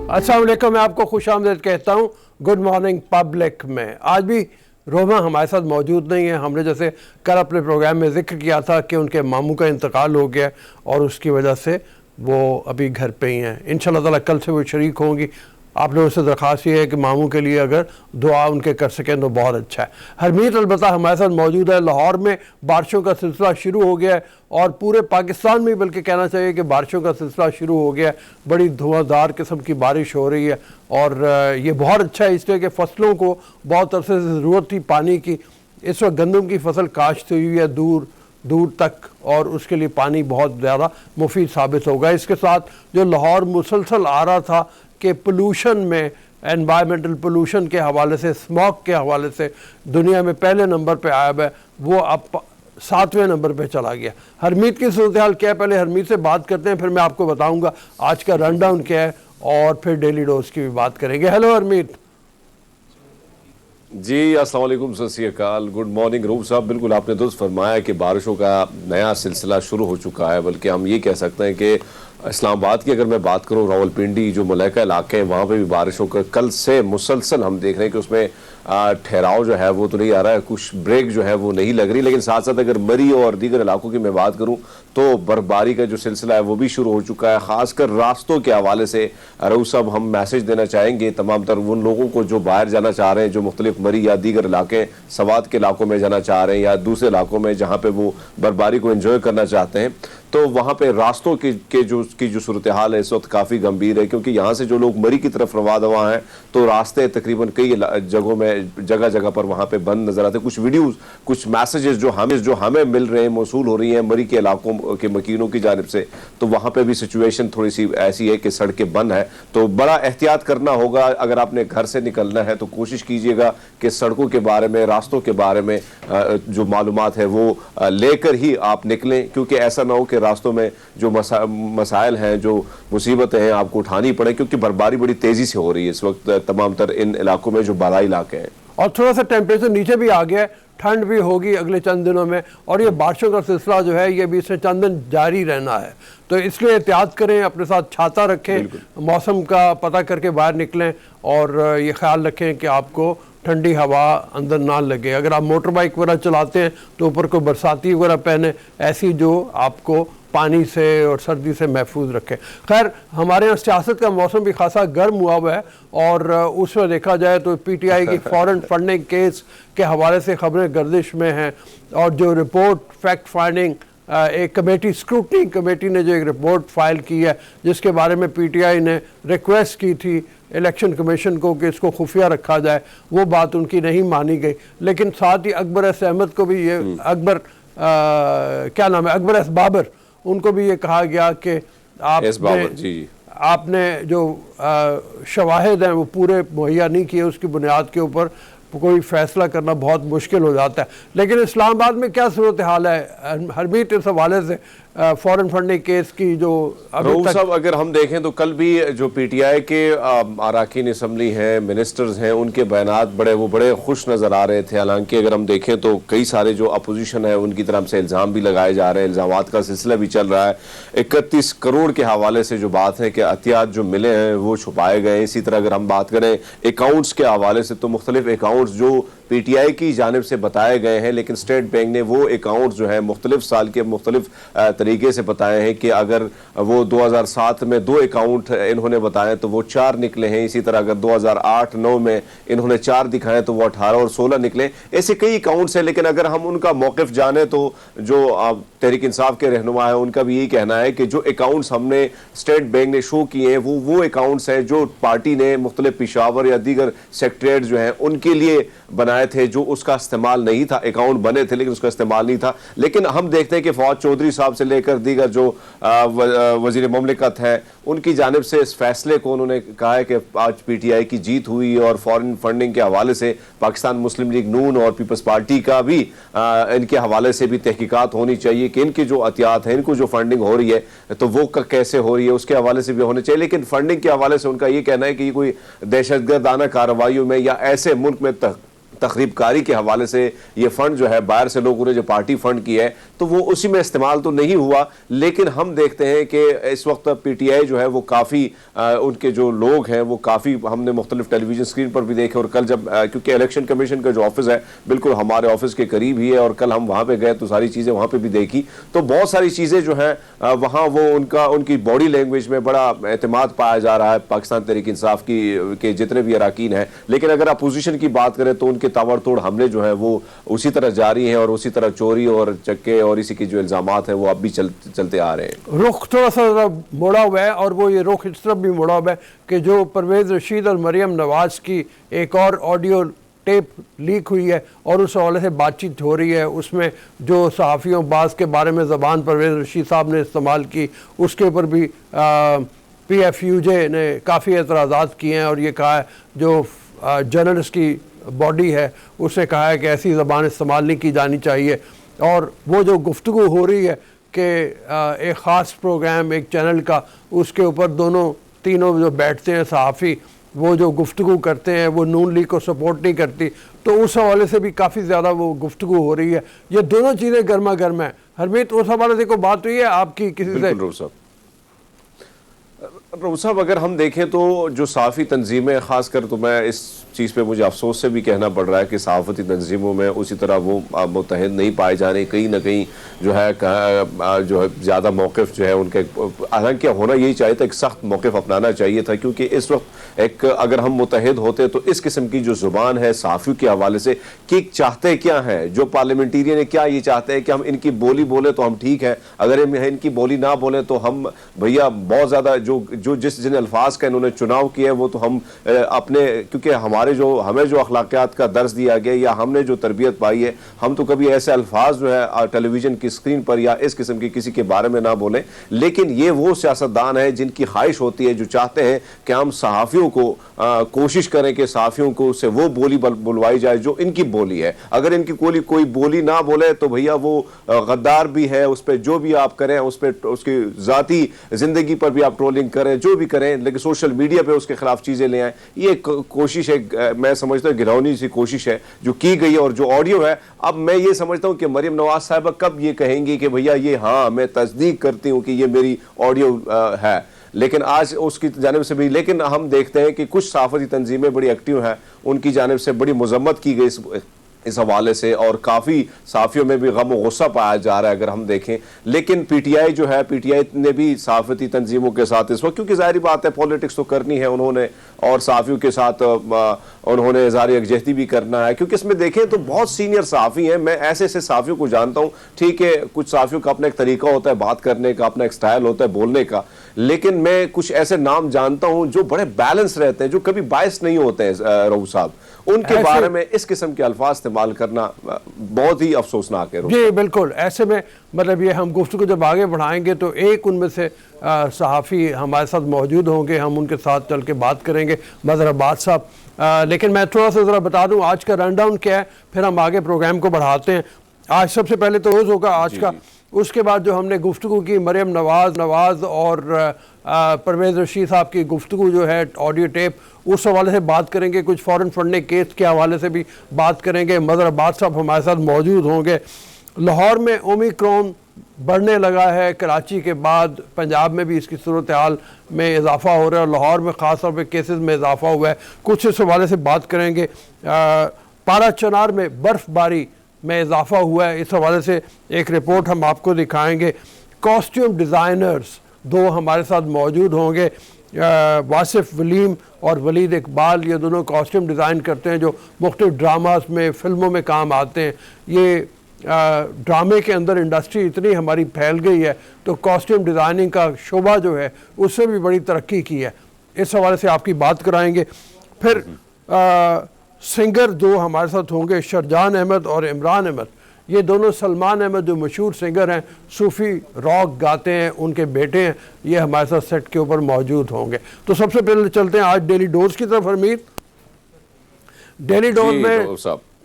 अस्सलाम वालेकुम, मैं आपको खुशामदीद कहता हूँ गुड मॉर्निंग पब्लिक में। आज भी रोमा हमारे साथ मौजूद नहीं है। हमने जैसे कल अपने प्रोग्राम में जिक्र किया था कि उनके मामू का इंतकाल हो गया और उसकी वजह से वो अभी घर पे ही हैं। इंशाल्लाह ताला कल से वो शरीक होंगी। आप लोगों से दरख्वास्त ये है कि मामू के लिए अगर दुआ उनके कर सकें तो बहुत अच्छा है। हरमीत अलबत्ता हमारे साथ मौजूद है। लाहौर में बारिशों का सिलसिला शुरू हो गया है और पूरे पाकिस्तान में बल्कि कहना चाहिए कि बारिशों का सिलसिला शुरू हो गया है। बड़ी धुआंधार किस्म की बारिश हो रही है और ये बहुत अच्छा है इसलिए कि फसलों को बहुत अरसे से ज़रूरत थी पानी की। इस वक्त गंदम की फसल काश्त हुई है दूर दूर तक और उसके लिए पानी बहुत ज़्यादा मुफीद साबित होगा। इसके साथ जो लाहौर मुसलसल आ रहा था कि पोल्यूशन में, एनवायरमेंटल पोल्यूशन के हवाले से, स्मॉग के हवाले से दुनिया में पहले नंबर पे आया है, वो अब 7वें नंबर पे चला गया। हरमीत की सूरत हाल क्या है, पहले हरमीत से बात करते हैं, फिर मैं आपको बताऊंगा आज का रन डाउन क्या है और फिर डेली डोज की भी बात करेंगे। हेलो हरमीत जी, अस्सलाम वालेकुम, सत श्री अकाल, गुड मॉर्निंग रूप साहब। बिल्कुल आपने दुरुस्त फरमाया कि बारिशों का नया सिलसिला शुरू हो चुका है। बल्कि हम ये कह सकते हैं कि इस्लामाबाद की अगर मैं बात करूँ, रावलपिंडी जो मलैका इलाके हैं वहाँ पे भी बारिशों का कल से मुसलसल हम देख रहे हैं कि उसमें ठहराव जो है वो तो नहीं आ रहा है, कुछ ब्रेक जो है वो नहीं लग रही। लेकिन साथ साथ अगर मरी और दीगर इलाकों की मैं बात करूँ तो बर्फबारी का जो सिलसिला है वो भी शुरू हो चुका है। खासकर रास्तों के हवाले से रऊफ साहब हम मैसेज देना चाहेंगे तमाम तर उन लोगों को जो बाहर जाना चाह रहे हैं, जो मुख्तलिफ मरी या दीगर इलाके सवात के इलाकों में जाना चाह रहे हैं या दूसरे इलाकों में जहाँ पे वो बर्फबारी को एंजॉय करना चाहते हैं, तो वहाँ पे रास्तों की जो सूरत हाल है इस वक्त काफ़ी गंभीर है। क्योंकि यहाँ से जो लोग मरी की तरफ रवा दवा हैं तो रास्ते तकरीबन कई जगहों में जगह जगह पर वहाँ पे बंद नजर आते हैं। कुछ वीडियोस, कुछ मैसेजेस जो हमें मिल रहे हैं, मौसूल हो रही हैं मरी के इलाकों के मकीनों की जानिब से, तो वहाँ पे भी सिचुएशन थोड़ी सी ऐसी है कि सड़कें बंद है। तो बड़ा एहतियात करना होगा। अगर आपने घर से निकलना है तो कोशिश कीजिएगा कि सड़कों के बारे में, रास्तों के बारे में जो मालूमात है वो लेकर ही आप निकलें, क्योंकि ऐसा ना हो कि रास्तों में जो मसाइल हैं, जो मुसीबतें हैं आपको उठानी पड़े। क्योंकि बर्फबारी बड़ी तेजी से हो रही है इस वक्त तमाम तर इन इलाकों में जो बालाई इलाके हैं, और थोड़ा सा टेम्परेचर नीचे भी आ गया है। ठंड भी होगी अगले चंद दिनों में और ये बारिशों का सिलसिला जो है ये भी इससे चंद दिन जारी रहना है। तो इसलिए एहतियात करें, अपने साथ छाता रखें, मौसम का पता करके बाहर निकलें और ये ख्याल रखें कि आपको ठंडी हवा अंदर ना लगे। अगर आप मोटर बाइक वगैरह चलाते हैं तो ऊपर को बरसाती वगैरह पहने, ऐसी जो आपको पानी से और सर्दी से महफूज रखे। खैर, हमारे यहाँ सियासत का मौसम भी खासा गर्म हुआ है और उसमें देखा जाए तो पीटीआई की फॉरेन फंडिंग केस के हवाले से खबरें गर्दिश में हैं और जो रिपोर्ट फैक्ट फाइंडिंग एक कमेटी, स्क्रूटनी कमेटी ने जो एक रिपोर्ट फाइल की है जिसके बारे में पीटीआई ने रिक्वेस्ट की थी इलेक्शन कमीशन को कि इसको खुफिया रखा जाए, वो बात उनकी नहीं मानी गई। लेकिन साथ ही अकबर एस अहमद को भी ये अकबर क्या नाम है, अकबर एस बाबर, उनको भी ये कहा गया कि आपने जो शवाहिद हैं वो पूरे मुहैया नहीं किए, उसकी बुनियाद के ऊपर कोई फैसला करना बहुत मुश्किल हो जाता है। लेकिन इस्लामाबाद में क्या सूरत हाल है हरमीत इस हवाले से फॉरेन फंडिंग केस की? जो रऊफ साहब अगर हम देखें तो कल भी जो पीटीआई के अराकीन असम्बली हैं, मिनिस्टर्स हैं, उनके बयानात बड़े खुश नज़र आ रहे थे। हालांकि अगर हम देखें तो कई सारे जो अपोजिशन है उनकी तरफ से इल्ज़ाम भी लगाए जा रहे हैं, इल्ज़ामात का सिलसिला भी चल रहा है। 31 करोड़ के हवाले से जो बात है कि अतियात जो मिले हैं वो छुपाए गए। इसी तरह अगर हम बात करें अकाउंट्स के हवाले से तो मुख्तलिफ अकाउंट्स जो पीटीआई की जानिब से बताए गए हैं, लेकिन स्टेट बैंक ने वो अकाउंट्स जो है मुख्तलिफ साल के मुख्तलिफ तरीके से बताए हैं कि अगर वो 2007 में 2 अकाउंट इन्होंने बताए तो वो 4 निकले हैं। इसी तरह अगर 2008-9 में इन्होंने 4 दिखाए तो वो 18 और 16 निकले। ऐसे कई अकाउंट्स हैं। लेकिन अगर हम उनका मौक़िफ़ जाने तो जो तहरीक इंसाफ के रहनुमा है उनका भी यही कहना है कि जो अकाउंट्स हमने स्टेट बैंक ने शो किए हैं वो अकाउंट्स हैं जो पार्टी ने मुख्तलिफ पेशावर या दीगर सेक्रेटरीट जो हैं उनके लिए बनाए थे, जो उसका इस्तेमाल नहीं था। अकाउंट बने थे लेकिन उसका इस्तेमाल नहीं था। लेकिन हम देखते हैं कि फवाद चौधरी साहब से लेकर दीगर जो वजीर ममलिकत है उनकी जानिब से इस फैसले को उन्होंने कहा है कि आज पीटीआई की जीत हुई और फॉरेन फंडिंग के हवाले से पाकिस्तान मुस्लिम लीग नून और पीपल्स पार्टी का भी इनके हवाले से भी तहकीकात होनी चाहिए कि इनकी जो अतियात है, इनको जो फंडिंग हो रही है तो वो कैसे हो रही है उसके हवाले से भी होने चाहिए। लेकिन फंडिंग के हवाले से उनका ये कहना है कि कोई दहशतगर्दाना कार्रवाइयों में या ऐसे मुल्क में तखरीबकारी के हवाले से ये फंड जो है बाहर से लोगों ने जो पार्टी फंड किया है तो वो उसी में इस्तेमाल तो नहीं हुआ, लेकिन हम देखते हैं कि इस वक्त पीटीआई जो है वो काफ़ी उनके जो लोग हैं वो काफ़ी हमने मुख्तलिफ टेलीविजन स्क्रीन पर भी देखे, और कल जब क्योंकि इलेक्शन कमीशन का जो ऑफिस है बिल्कुल हमारे ऑफिस के करीब ही है, और कल हम वहाँ पे गए तो सारी चीज़ें वहाँ पे भी देखी, तो बहुत सारी चीज़ें जो हैं वहाँ वो उनकी बॉडी लैंग्वेज में बड़ा एतमाद पाया जा रहा है पाकिस्तान तहरीक इंसाफ की के जितने भी अरकान हैं। लेकिन अगर अपोजिशन की बात करें तो उनके ताबड़तोड़ हमले जो है वो उसी तरह जारी हैं, और उसी तरह चोरी और चक्के और इसी के जो इल्जामात हैं वो अब भी चलते आ रहे हैं। रुख थोड़ा सा मोड़ा हुआ है, और वो ये रुख इस तरफ भी मोड़ा हुआ है कि जो परवेज़ रशीद और मरियम नवाज की एक और ऑडियो टेप लीक हुई है और उस हवाले से बातचीत हो रही है, उसमें जो सहाफ़ियों बाज़ के बारे में ज़बान परवेज़ रशीद साहब ने इस्तेमाल की उसके ऊपर भी PFUJ ने काफ़ी एतराज़ात किए हैं, और ये कहा है जो जर्नलिस्ट की बॉडी है उसने कहा है कि ऐसी ज़बान इस्तेमाल नहीं की जानी चाहिए। और वो जो गुफ्तगू हो रही है कि एक ख़ास प्रोग्राम एक चैनल का, उसके ऊपर दोनों तीनों जो बैठते हैं सहाफ़ी वो जो गुफ्तगू करते हैं वो नून लीग को सपोर्ट नहीं करती, तो उस हवाले से भी काफ़ी ज़्यादा वो गुफ्तगू हो रही है। ये दोनों चीज़ें गर्मा गर्म है। हरमीत, उस हवाले से कोई बात हुई है आपकी किसी से? रऊफ साहब, अगर हम देखें तो जो सहाफ़ी तंजीमें ख़ासकर, तो मैं इस चीज़ पे मुझे अफसोस से भी कहना पड़ रहा है कि सहाफ़ती तंजीमों में उसी तरह वो मुत्तहिद नहीं पाए जा रहे, कहीं ना कहीं जो है ज़्यादा मौक़िफ़ जो है उनके, हालांकि होना यही चाहिए था, एक सख्त मौक़िफ़ अपनाना चाहिए था, क्योंकि इस वक्त एक अगर हम मुत्तहिद होते तो इस किस्म की जो ज़ुबान है सहाफ़ियों के हवाले से कि चाहते क्या हैं, जो पार्लियामेंटेरियन है क्या ये चाहते हैं कि हम इनकी बोली बोले तो हम ठीक है, अगर हम इनकी बोली ना बोले तो हम भैया बहुत ज़्यादा जो जिन अल्फाज का इन्होंने चुनाव किया है वो तो हम अपने, क्योंकि हमें जो अखलाकियात का दर्स दिया गया या हमने जो तरबियत पाई है, हम तो कभी ऐसे अल्फाज जो है टेलीविजन की स्क्रीन पर या इस किस्म की किसी के बारे में ना बोलें। लेकिन ये वो सियासतदान है जिनकी ख्वाहिश होती है, जो चाहते हैं कि हम सहाफ़ियों को कोशिश करें कि सहाफ़ियों को से वो बोली बुलवाई जाए जो इनकी बोली है। अगर इनकी कोई बोली ना बोले तो भैया वो गद्दार भी है, उस पर जो भी आप करें, उस पर उसकी ज़ाती ज़िंदगी पर भी आप ट्रोलिंग करें, जो भी करें, लेकिन सोशल मीडिया पे उसके खिलाफ चीज़ें ले आएँ, ये कोशिश है, मैं समझता हूँ घिनौनी सी कोशिश है जो की गई है। और जो ऑडियो है, अब मैं ये समझता हूँ कि मरियम नवाज साहब कब ये कहेंगी कि भैया ये हाँ मैं तस्दीक करती हूँ कि ये मेरी ऑडियो है, लेकिन आज उसकी जानिब से भी, लेकिन हम देखते हैं कि कुछ सहाफ़ती तंजीमें बड़ी एक्टिव हैं, उनकी जानिब से बड़ी मजम्मत की गई इस हवाले से, और काफ़ी सहाफ़ियों में भी गम और गुस्सा पाया जा रहा है अगर हम देखें। लेकिन पीटीआई जो है, पीटीआई ने भी सहाफ़ती तंजीमों के साथ इस वक्त, क्योंकि ज़ाहिर बात है पॉलिटिक्स तो करनी है उन्होंने, और सहाफ़ियों के साथ उन्होंने इज़हार यकजहती भी करना है, क्योंकि इसमें देखें तो बहुत सीनियर सहाफ़ी हैं, मैं ऐसे ऐसे सहाफ़ियों को जानता हूँ, ठीक है कुछ सहाफ़ियों का अपना एक तरीका होता है बात करने का, अपना एक स्टाइल होता है बोलने का, लेकिन मैं कुछ ऐसे नाम जानता हूँ जो बड़े बैलेंस रहते हैं, जो कभी बायस नहीं होते हैं। रऊफ साहब, उनके बारे में इस किस्म के अल्फाज इस्तेमाल करना बहुत ही अफसोसनाक है। जी बिल्कुल, ऐसे में मतलब ये हम गुफ्तगू जब आगे बढ़ाएंगे तो एक उनमें से सहाफ़ी हमारे साथ मौजूद होंगे, हम उनके साथ चल के बात करेंगे, मज़हर अब्बास साहब। लेकिन मैं थोड़ा सा ज़रा बता दूं आज का रनडाउन क्या है, फिर हम आगे प्रोग्राम को बढ़ाते हैं। आज सबसे पहले तो रोज़ होगा आज का, उसके बाद जो हमने गुफ्तगू की मरियम नवाज और परवेज़ रशीद साहब की गुफ्तगू जो है ऑडियो टेप, उस हवाले से बात करेंगे, कुछ फ़ौरन फंडे केस के हवाले से भी बात करेंगे। मज़हर अब्बास साहब हमारे साथ मौजूद होंगे। लाहौर में ओमिक्रॉन बढ़ने लगा है, कराची के बाद पंजाब में भी इसकी सूरत हाल में इजाफा हो रहा है, और लाहौर में ख़ास तौर पर केसेस में इजाफा हुआ है, कुछ इस हवाले से बात करेंगे। पारा चनार में बर्फ़बारी में इजाफा हुआ है, इस हवाले से एक रिपोर्ट हम आपको दिखाएंगे। कॉस्ट्यूम डिज़ाइनर्स दो हमारे साथ मौजूद होंगे, वासिफ वलीम और वलीद इकबाल, ये दोनों कॉस्ट्यूम डिज़ाइन करते हैं जो मुख्तलिफ ड्रामास में, फिल्मों में काम आते हैं। ये ड्रामे के अंदर इंडस्ट्री इतनी हमारी फैल गई है तो कॉस्ट्यूम डिज़ाइनिंग का शोबा जो है उससे भी बड़ी तरक्की की है, इस हवाले से आपकी बात कराएंगे। फिर सिंगर दो हमारे साथ होंगे, शरजान अहमद और इमरान अहमद, ये दोनों सलमान अहमद जो मशहूर सिंगर हैं, सूफ़ी रॉक गाते हैं, उनके बेटे हैं, ये हमारे साथ सेट के ऊपर मौजूद होंगे। तो सबसे पहले चलते हैं आज डेली डोज की तरफ। हरमीत, डेली डोज में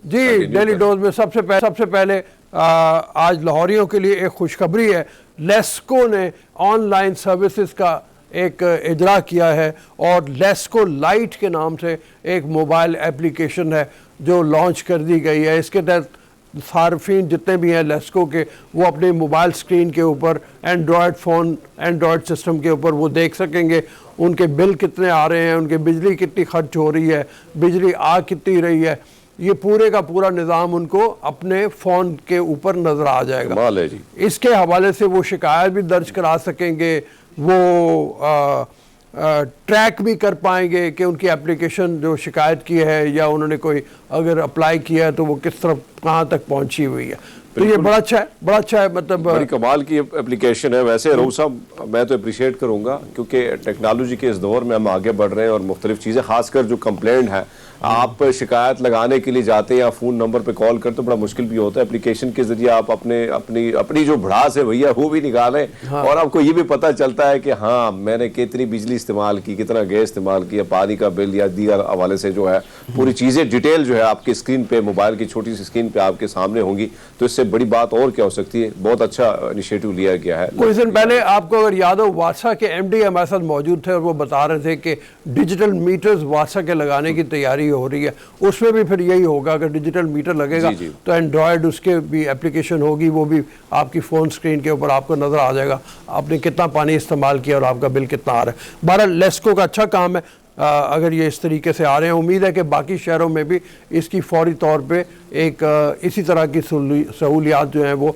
डेली डोज में सबसे पहले आज लाहौरियों के लिए एक खुशखबरी है। लेस्को ने ऑनलाइन सर्विसेज का एक इजरा किया है और लेस्को लाइट के नाम से एक मोबाइल एप्लीकेशन है जो लॉन्च कर दी गई है। इसके तहत सार्फिन जितने भी हैं लेस्को के, वो अपने मोबाइल स्क्रीन के ऊपर एंड्रॉयड फ़ोन, एंड्रॉयड सिस्टम के ऊपर वो देख सकेंगे उनके बिल कितने आ रहे हैं, उनकी बिजली कितनी खर्च हो रही है, बिजली आ कितनी रही है। ये पूरे का पूरा निज़ाम उनको अपने फ़ोन के ऊपर नज़र आ जाएगा। कमाल है जी। इसके हवाले से वो शिकायत भी दर्ज करा सकेंगे, वो ट्रैक भी कर पाएंगे कि उनकी एप्लीकेशन जो शिकायत की है या उन्होंने कोई अगर अप्लाई किया है तो वो किस तरफ कहाँ तक पहुँची हुई है। तो ये बड़ा अच्छा है, बड़ा अच्छा है। मतलब बड़ी कमाल की एप्लीकेशन है। वैसे रऊफ साहब, मैं तो अप्रिशिएट करूंगा क्योंकि टेक्नोलॉजी के इस दौर में हम आगे बढ़ रहे हैं और मुख्तलिफ चीज़ें, खासकर जो कंप्लेंट है, आप शिकायत लगाने के लिए जाते हैं या फ़ोन नंबर पे कॉल करते तो बड़ा मुश्किल भी होता है। एप्लीकेशन के जरिए आप अपनी जो भड़ास है भैया वो भी निकालें। हाँ। और आपको ये भी पता चलता है कि हाँ मैंने कितनी बिजली इस्तेमाल की, कितना गैस इस्तेमाल किया, पानी का बिल या दीगर हवाले से जो है पूरी चीज़ें डिटेल जो है आपकी स्क्रीन पे, मोबाइल की छोटी सी स्क्रीन पे आपके सामने होंगी। तो इससे बड़ी बात और क्या हो सकती है। बहुत अच्छा इनिशिएटिव लिया गया है। कुछ दिन पहले आपको अगर याद हो, वासा के MD हमारे साथ मौजूद थे और वो बता रहे थे कि डिजिटल मीटर्स वासा के लगाने की तैयारी हो रही है। उसमें भी फिर यही होगा, अगर डिजिटल मीटर लगेगा तो एंड्रॉयड उसके भी एप्लीकेशन होगी, वो भी आपकी फ़ोन स्क्रीन के ऊपर आपको नज़र आ जाएगा आपने कितना पानी इस्तेमाल किया और आपका बिल कितना आ रहा है। बहरहाल लेस्को का अच्छा काम है अगर ये इस तरीके से आ रहे हैं। उम्मीद है कि बाकी शहरों में भी इसकी फौरी तौर पे एक इसी तरह की सहूलियात जो हैं वो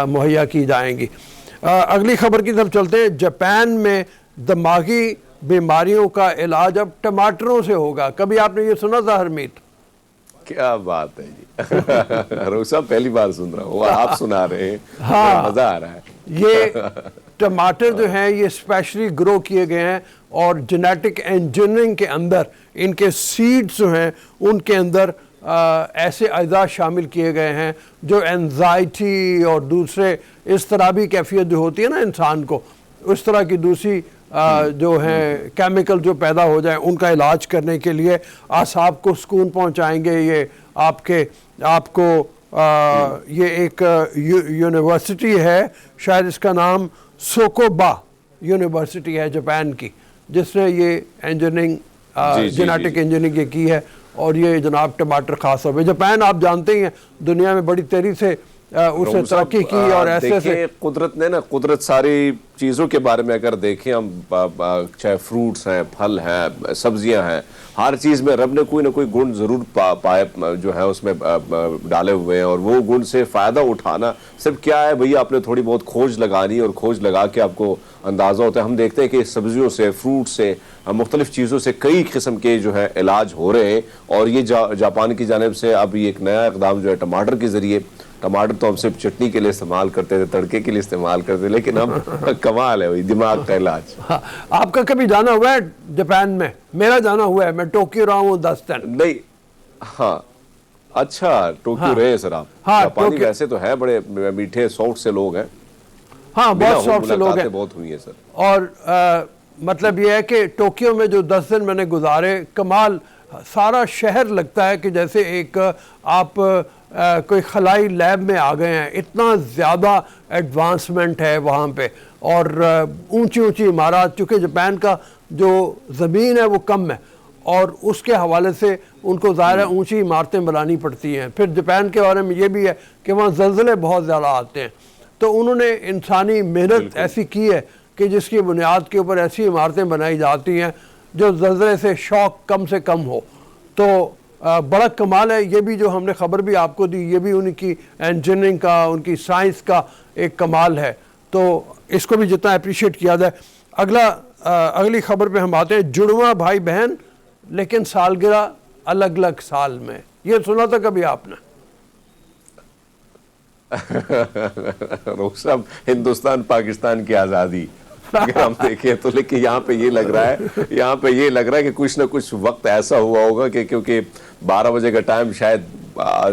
मुहैया की जाएंगी। अगली खबर की तरफ चलते हैं। जापान में दिमागी बीमारियों का इलाज अब टमाटरों से होगा। कभी आपने ये सुना था हरमीत? क्या बात है जी। रऊफ साहब पहली बार सुन रहा हूँ, आप सुना रहे हैं। हाँ, मजा आ रहा है। ये टमाटर जो हैं ये स्पेशली ग्रो किए गए हैं और जेनेटिक इंजीनियरिंग के अंदर इनके सीड्स जो हैं उनके अंदर ऐसे अज़ा शामिल किए गए हैं जो एंजाइटी और दूसरे इस तरह भी कैफियत जो होती है ना इंसान को, उस तरह की दूसरी जो हैं केमिकल जो पैदा हो जाए उनका इलाज करने के लिए आसाब को सुकून पहुंचाएंगे। ये आपको ये एक यूनिवर्सिटी है, शायद इसका नाम सोकोबा यूनिवर्सिटी है जापान की, जिसने ये इंजीनियरिंग जेनेटिक इंजीनियरिंग ये की है। और ये जनाब टमाटर खास तौर पर जापान आप जानते ही हैं दुनिया में बड़ी तेजी से उसने तरक्की की और ऐसे से कुदरत ने ना, कुदरत सारी चीज़ों के बारे में अगर देखें हम, चाहे फ्रूट्स हैं, फल हैं, सब्जियां हैं, हर चीज़ में रब ने कोई ना कोई गुण ज़रूर पाए जो है उसमें डाले हुए हैं। और वो गुण से फ़ायदा उठाना सिर्फ क्या है भैया, आपने थोड़ी बहुत खोज लगानी और खोज लगा के आपको अंदाज़ा होता है। हम देखते हैं कि सब्जियों से, फ्रूट से, मुख्तलिफ चीज़ों से कई किस्म के जो है इलाज हो रहे हैं। और ये जापान की जानिब से अब ये एक नया इक़दाम जो है टमाटर के ज़रिए, टमाटर तो हम सिर्फ चटनी के लिए इस्तेमाल करते थे, तड़के के लिए इस्तेमाल करते थे, लेकिन हम कमाल है वही दिमाग का इलाज। हाँ, आपका कभी जाना हुआ है जापान में? मेरा जाना हुआ है, मैं टोक्यो रहा हूँ 10 दिन। नहीं, हाँ अच्छा, टोक्यो रहे सर आप? हाँ, जापानी वैसे तो है, बड़े मीठे सॉफ्ट से लोग हैं। हाँ, बहुत सॉफ्ट से लोग हैं, बहुत हुई है सर। और मतलब ये है कि टोक्यो में जो 10 दिन मैंने गुजारे, कमाल, सारा शहर लगता है कि जैसे एक आप कोई खलाई लैब में आ गए हैं। इतना ज़्यादा एडवांसमेंट है वहाँ पे और ऊंची ऊंची इमारत, चूँकि जापान का जो ज़मीन है वो कम है और उसके हवाले से उनको ज़ाहिर है ऊंची इमारतें बनानी पड़ती हैं। फिर जापान के बारे में ये भी है कि वहाँ ज़लज़ले बहुत ज़्यादा आते हैं, तो उन्होंने इंसानी मेहनत ऐसी की है कि जिसकी बुनियाद के ऊपर ऐसी इमारतें बनाई जाती हैं जो ज़लज़ले से शौक कम से कम हो। तो बड़ा कमाल है। ये भी जो हमने ख़बर भी आपको दी, ये भी उनकी इंजीनियरिंग का, उनकी साइंस का एक कमाल है। तो इसको भी जितना अप्रिशिएट किया जाए। अगली खबर पे हम आते हैं। जुड़वा भाई बहन लेकिन सालगिरह अलग अलग साल में, ये सुना था कभी आपने? रऊफ साहब, हिंदुस्तान पाकिस्तान की आज़ादी अगर हम देखें तो, लेकिन यहाँ पे ये लग रहा है कि कुछ ना कुछ वक्त ऐसा हुआ होगा कि क्योंकि 12 बजे का टाइम शायद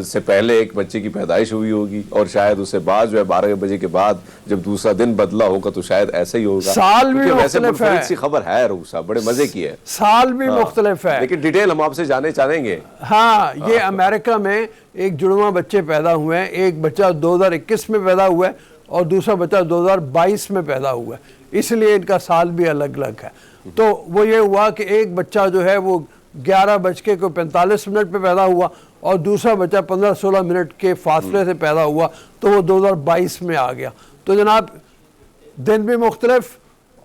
से पहले एक बच्चे की पैदाइश हुई होगी और शायद उससे बाद जो है 12 बजे के बाद जब दूसरा दिन बदला होगा तो शायद ऐसा ही होगा। साल भी मुख्तलिफ है। सी खबर है रऊफ साहब, बड़े मजे की है। साल भी मुख्तलिफ है, लेकिन डिटेल हम आपसे जानने चाहेंगे। हाँ, ये अमेरिका में एक जुड़वा बच्चे पैदा हुए हैं। एक बच्चा 2021 में पैदा हुआ है और दूसरा बच्चा 2022 में पैदा हुआ है। इसलिए इनका साल भी अलग अलग है। तो वो ये हुआ कि एक बच्चा जो है वो 11:45 पे पैदा हुआ और दूसरा बच्चा 15-16 मिनट के फासले से पैदा हुआ, तो वो 2022 में आ गया। तो जनाब दिन भी मुख्तलिफ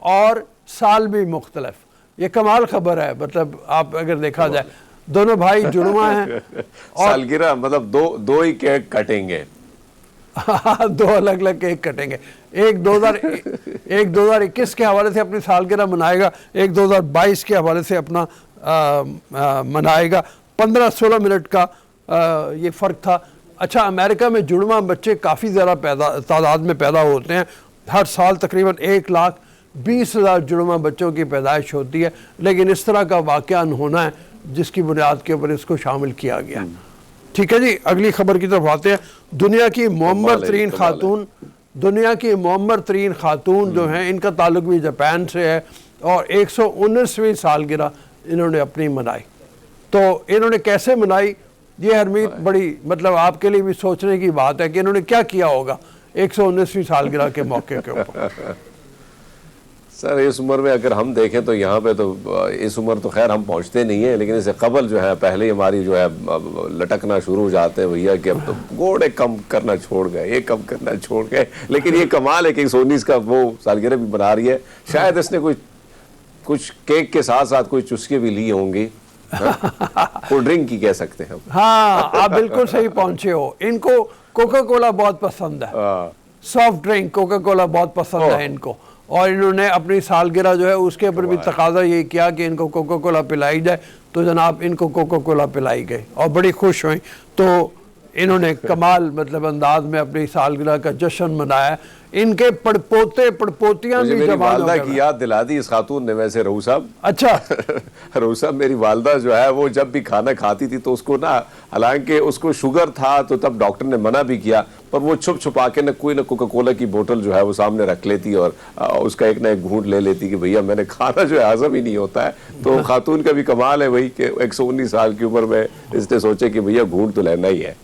और साल भी मुख्तलिफ, ये कमाल खबर है। मतलब आप अगर देखा जाए दोनों भाई जुड़वा हैं और सालगिरह मतलब दो ही केक कटेंगे। दो अलग अलग केक कटेंगे। एक 2021 के हवाले से अपनी सालगिरह मनाएगा, एक 2022 के हवाले से अपना मनाएगा। 15-16 मिनट का ये फ़र्क था। अच्छा, अमेरिका में जुड़वा बच्चे काफ़ी ज़्यादा तादाद में पैदा होते हैं। हर साल तकरीबन 1,20,000 जुड़वा बच्चों की पैदाइश होती है, लेकिन इस तरह का वाक़या होना है जिसकी बुनियाद के ऊपर इसको शामिल किया गया। ठीक है जी, अगली खबर की तरफ आते हैं। दुनिया की मुअम्मर तरीन खातून जो हैं, इनका ताल्लुक भी जापान से है और 119वीं सालगिरह इन्होंने अपनी मनाई। तो इन्होंने कैसे मनाई, ये हरमीत बड़ी मतलब आपके लिए भी सोचने की बात है कि इन्होंने क्या किया होगा 119वीं सालगिरह के मौके के ऊपर। सर इस उम्र में अगर हम देखें तो यहाँ पे तो इस उम्र तो खैर हम पहुँचते नहीं हैं, लेकिन इससे कबल जो है पहले ही हमारी जो है लटकना शुरू हो जाते हैं भैया कि अब तो घोड़े कम करना छोड़ गए, ये कम करना छोड़ गए। लेकिन ये कमाल है कि 119 का वो सालगिरह भी बना रही है। शायद इसने कुछ केक के साथ साथ कोई चुस्के भी लिए होंगी, कोल्ड ड्रिंक की कह सकते हैं हम। हाँ, आप बिल्कुल सही पहुंचे हो। इनको कोका कोला बहुत पसंद है, सॉफ्ट ड्रिंक कोका कोला बहुत पसंद है इनको, और इन्होंने अपनी सालगिरह जो है उसके ऊपर भी तकाजा ये किया कि इनको कोका कोला पिलाई जाए। तो जनाब इनको कोका कोला पिलाई गई और बड़ी खुश हुई। तो इन्होंने कमाल मतलब अंदाज में अपनी सालगिरह का जश्न मनाया। इनके पड़पोते पड़पोतियां भी जवान वालदा की याद दिला दी इस खातून ने वैसे रहू साहब। अच्छा रहू साहब, मेरी वालदा जो है वो जब भी खाना खाती थी तो उसको ना, हालांकि उसको शुगर था तो तब डॉक्टर ने मना भी किया, पर वो छुप छुपा के ना कोई ना कोका कोला की बोतल जो है वो सामने रख लेती और उसका एक ना एक घूंट ले लेती कि भैया मैंने खाना जो है हजम ही नहीं होता है। तो खातून का भी कमाल है वही कि 119 साल की उम्र में इसने सोचे कि भैया घूंट तो लेना ही है,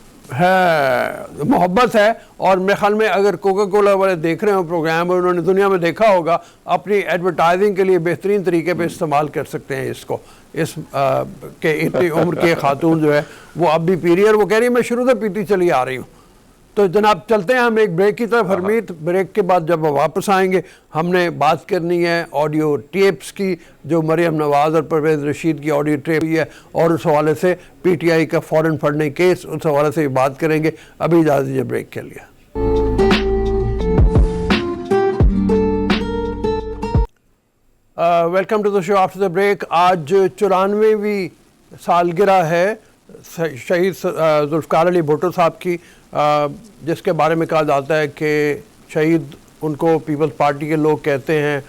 मोहब्बत है। और मेरे ख्याल में अगर कोका कोला वाले देख रहे हो प्रोग्राम और उन्होंने दुनिया में देखा होगा, अपनी एडवर्टाइजिंग के लिए बेहतरीन तरीके पे इस्तेमाल कर सकते हैं इसको। इस के इतनी उम्र के खातून जो है वो अब भी पी रही है और वो कह रही है मैं शुरू से पीती चली आ रही हूँ। तो जनाब चलते हैं हम एक ब्रेक की तरफ हरमीत। ब्रेक के बाद जब वापस आएंगे हमने बात करनी है ऑडियो टेप्स की, जो मरियम नवाज और परवेज़ रशीद की ऑडियो टेप हुई है, और उस हवाले से पीटीआई का फॉरेन फंडिंग केस, उस हवाले से बात करेंगे। अभी इजाज़त दीजिए ब्रेक के लिए। Welcome to the show after the break. आज 94वीं सालगिरह है शहीद जुल्फ़िकार अली भुट्टो साहब की, जिसके बारे में कहा जाता है कि शहीद उनको पीपल्स पार्टी के लोग कहते हैं।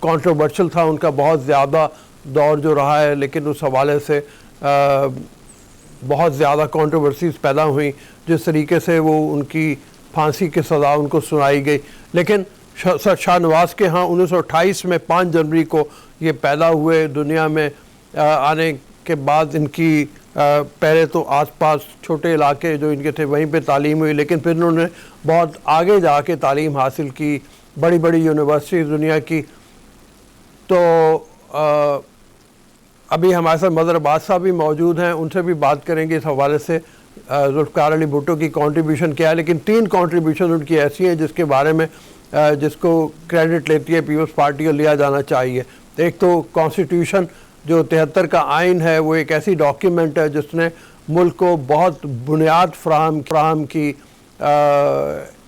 कंट्रोवर्शियल था उनका बहुत ज़्यादा दौर जो रहा है, लेकिन उस हवाले से बहुत ज़्यादा कंट्रोवर्सीज पैदा हुई। जिस तरीके से वो उनकी फांसी की सज़ा उनको सुनाई गई, लेकिन शाहनवाज के यहाँ 1928 में 5 जनवरी को ये पैदा हुए। दुनिया में आने के बाद इनकी पहले तो आसपास छोटे इलाके जो इनके थे वहीं पे तालीम हुई, लेकिन फिर उन्होंने बहुत आगे जाके तालीम हासिल की, बड़ी बड़ी यूनिवर्सिटी दुनिया की। तो अभी हमारे साथ मदर अब्बास साहब भी मौजूद हैं, उनसे भी बात करेंगे इस हवाले से जुल्फ़िकार अली भुट्टो की कंट्रीब्यूशन क्या है। लेकिन 3 कंट्रीब्यूशन उनकी ऐसी हैं जिसके बारे में जिसको क्रेडिट लेती है पीपल्स पार्टी को लिया जाना चाहिए। एक तो कॉन्स्टिट्यूशन जो 73 का आइन है, वो एक ऐसी डॉक्यूमेंट है जिसने मुल्क को बहुत बुनियाद फ्राहम की।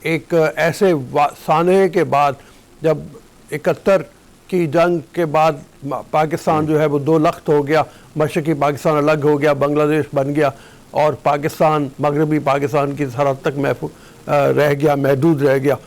एक ऐसे सानहे के बाद जब 71 की जंग के बाद पाकिस्तान जो है वो 2 लख्त हो गया, मशरक़ी पाकिस्तान अलग हो गया, बांग्लादेश बन गया और पाकिस्तान मगरबी पाकिस्तान की सरहद तक महदूद रह गया।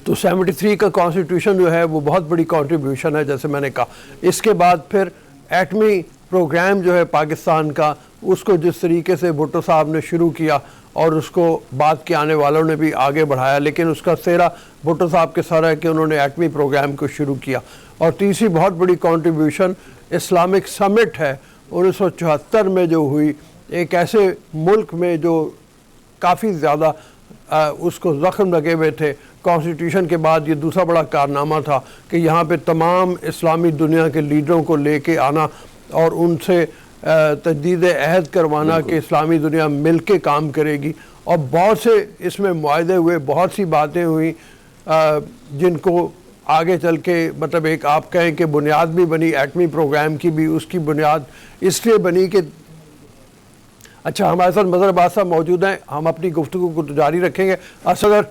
तो 73 का कॉन्स्टिट्यूशन जो है वो बहुत बड़ी कंट्रीब्यूशन है, जैसे मैंने कहा। इसके बाद फिर एटमी प्रोग्राम जो है पाकिस्तान का, उसको जिस तरीके से भुट्टो साहब ने शुरू किया और उसको बाद के आने वालों ने भी आगे बढ़ाया, लेकिन उसका सेहरा भुट्टो साहब के सर है कि उन्होंने एटमी प्रोग्राम को शुरू किया। और तीसरी बहुत बड़ी कंट्रीब्यूशन इस्लामिक समिट है 1974 में जो हुई, एक ऐसे मुल्क में जो काफ़ी ज़्यादा उसको ज़ख्म लगे हुए थे। कॉन्स्टिट्यूशन के बाद ये दूसरा बड़ा कारनामा था कि यहाँ पे तमाम इस्लामी दुनिया के लीडरों को लेके आना और उनसे तजदीद अहद करवाना कि इस्लामी दुनिया मिल के काम करेगी। और बहुत से इसमें मुआहदे हुए, बहुत सी बातें हुई जिनको आगे चल के मतलब एक आप कहें कि बुनियाद भी बनी एटमी प्रोग्राम की भी। उसकी बुनियाद इसलिए बनी कि अच्छा, हमारे साथ मज़हर अब्बास साहब मौजूद हैं, हम अपनी गुफ्तगू को जारी रखेंगे। असगर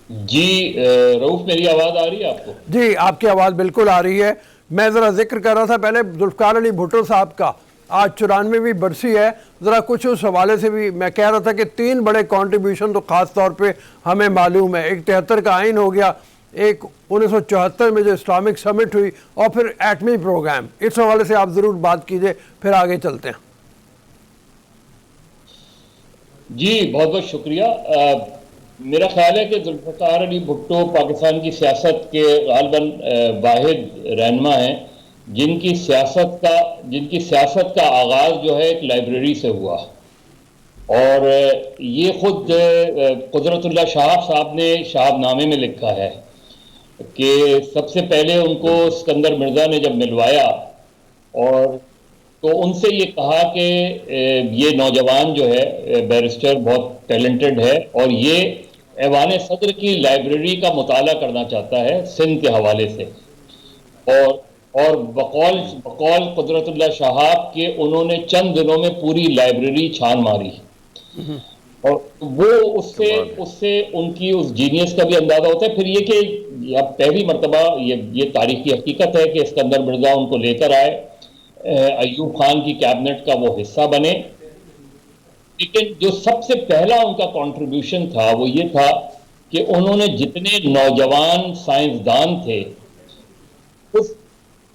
जी रऊफ, मेरी आवाज़ आ रही है आपको? जी, आपकी आवाज़ बिल्कुल आ रही है। मैं ज़रा जिक्र कर रहा था पहले जुल्फ़िकार अली भुट्टो साहब का, आज 94वीं बरसी है। ज़रा कुछ उस हवाले से भी मैं कह रहा था कि 3 बड़े कंट्रीब्यूशन तो ख़ास तौर पे हमें मालूम है। एक 73 का आइन हो गया, एक 1974 में जो इस्लामिक समिट हुई, और फिर एटमी प्रोग्राम। इस हवाले से आप ज़रूर बात कीजिए, फिर आगे चलते हैं। जी बहुत बहुत शुक्रिया। मेरा ख्याल है कि जुल्फ़िकार अली भुट्टो पाकिस्तान की सियासत के गालिबन वाहिद रहनुमा हैं जिनकी सियासत का आगाज़ जो है एक लाइब्रेरी से हुआ। और ये खुद कुदरतुल्लाह शहाब साहब ने शहाबनामे में लिखा है कि सबसे पहले उनको सिकंदर मिर्ज़ा ने जब मिलवाया और तो उनसे ये कहा कि ये नौजवान जो है बैरिस्टर बहुत टैलेंटेड है और ये ऐवान सदर की लाइब्रेरी का मुताला करना चाहता है सिंध के हवाले से। और बकौल कुदरतुल्लाह शहाब के उन्होंने चंद दिनों में पूरी लाइब्रेरी छान मारी। और वो उससे उनकी उस जीनियस का भी अंदाजा होता है। फिर ये कि अब पहली मरतबा ये तारीखी हकीकत है कि सिकंदर मिर्ज़ा उनको लेकर आए, अयूब खान की कैबिनेट का वो हिस्सा बने। लेकिन जो सबसे पहला उनका कंट्रीब्यूशन था वो ये था कि उन्होंने जितने नौजवान साइंसदान थे,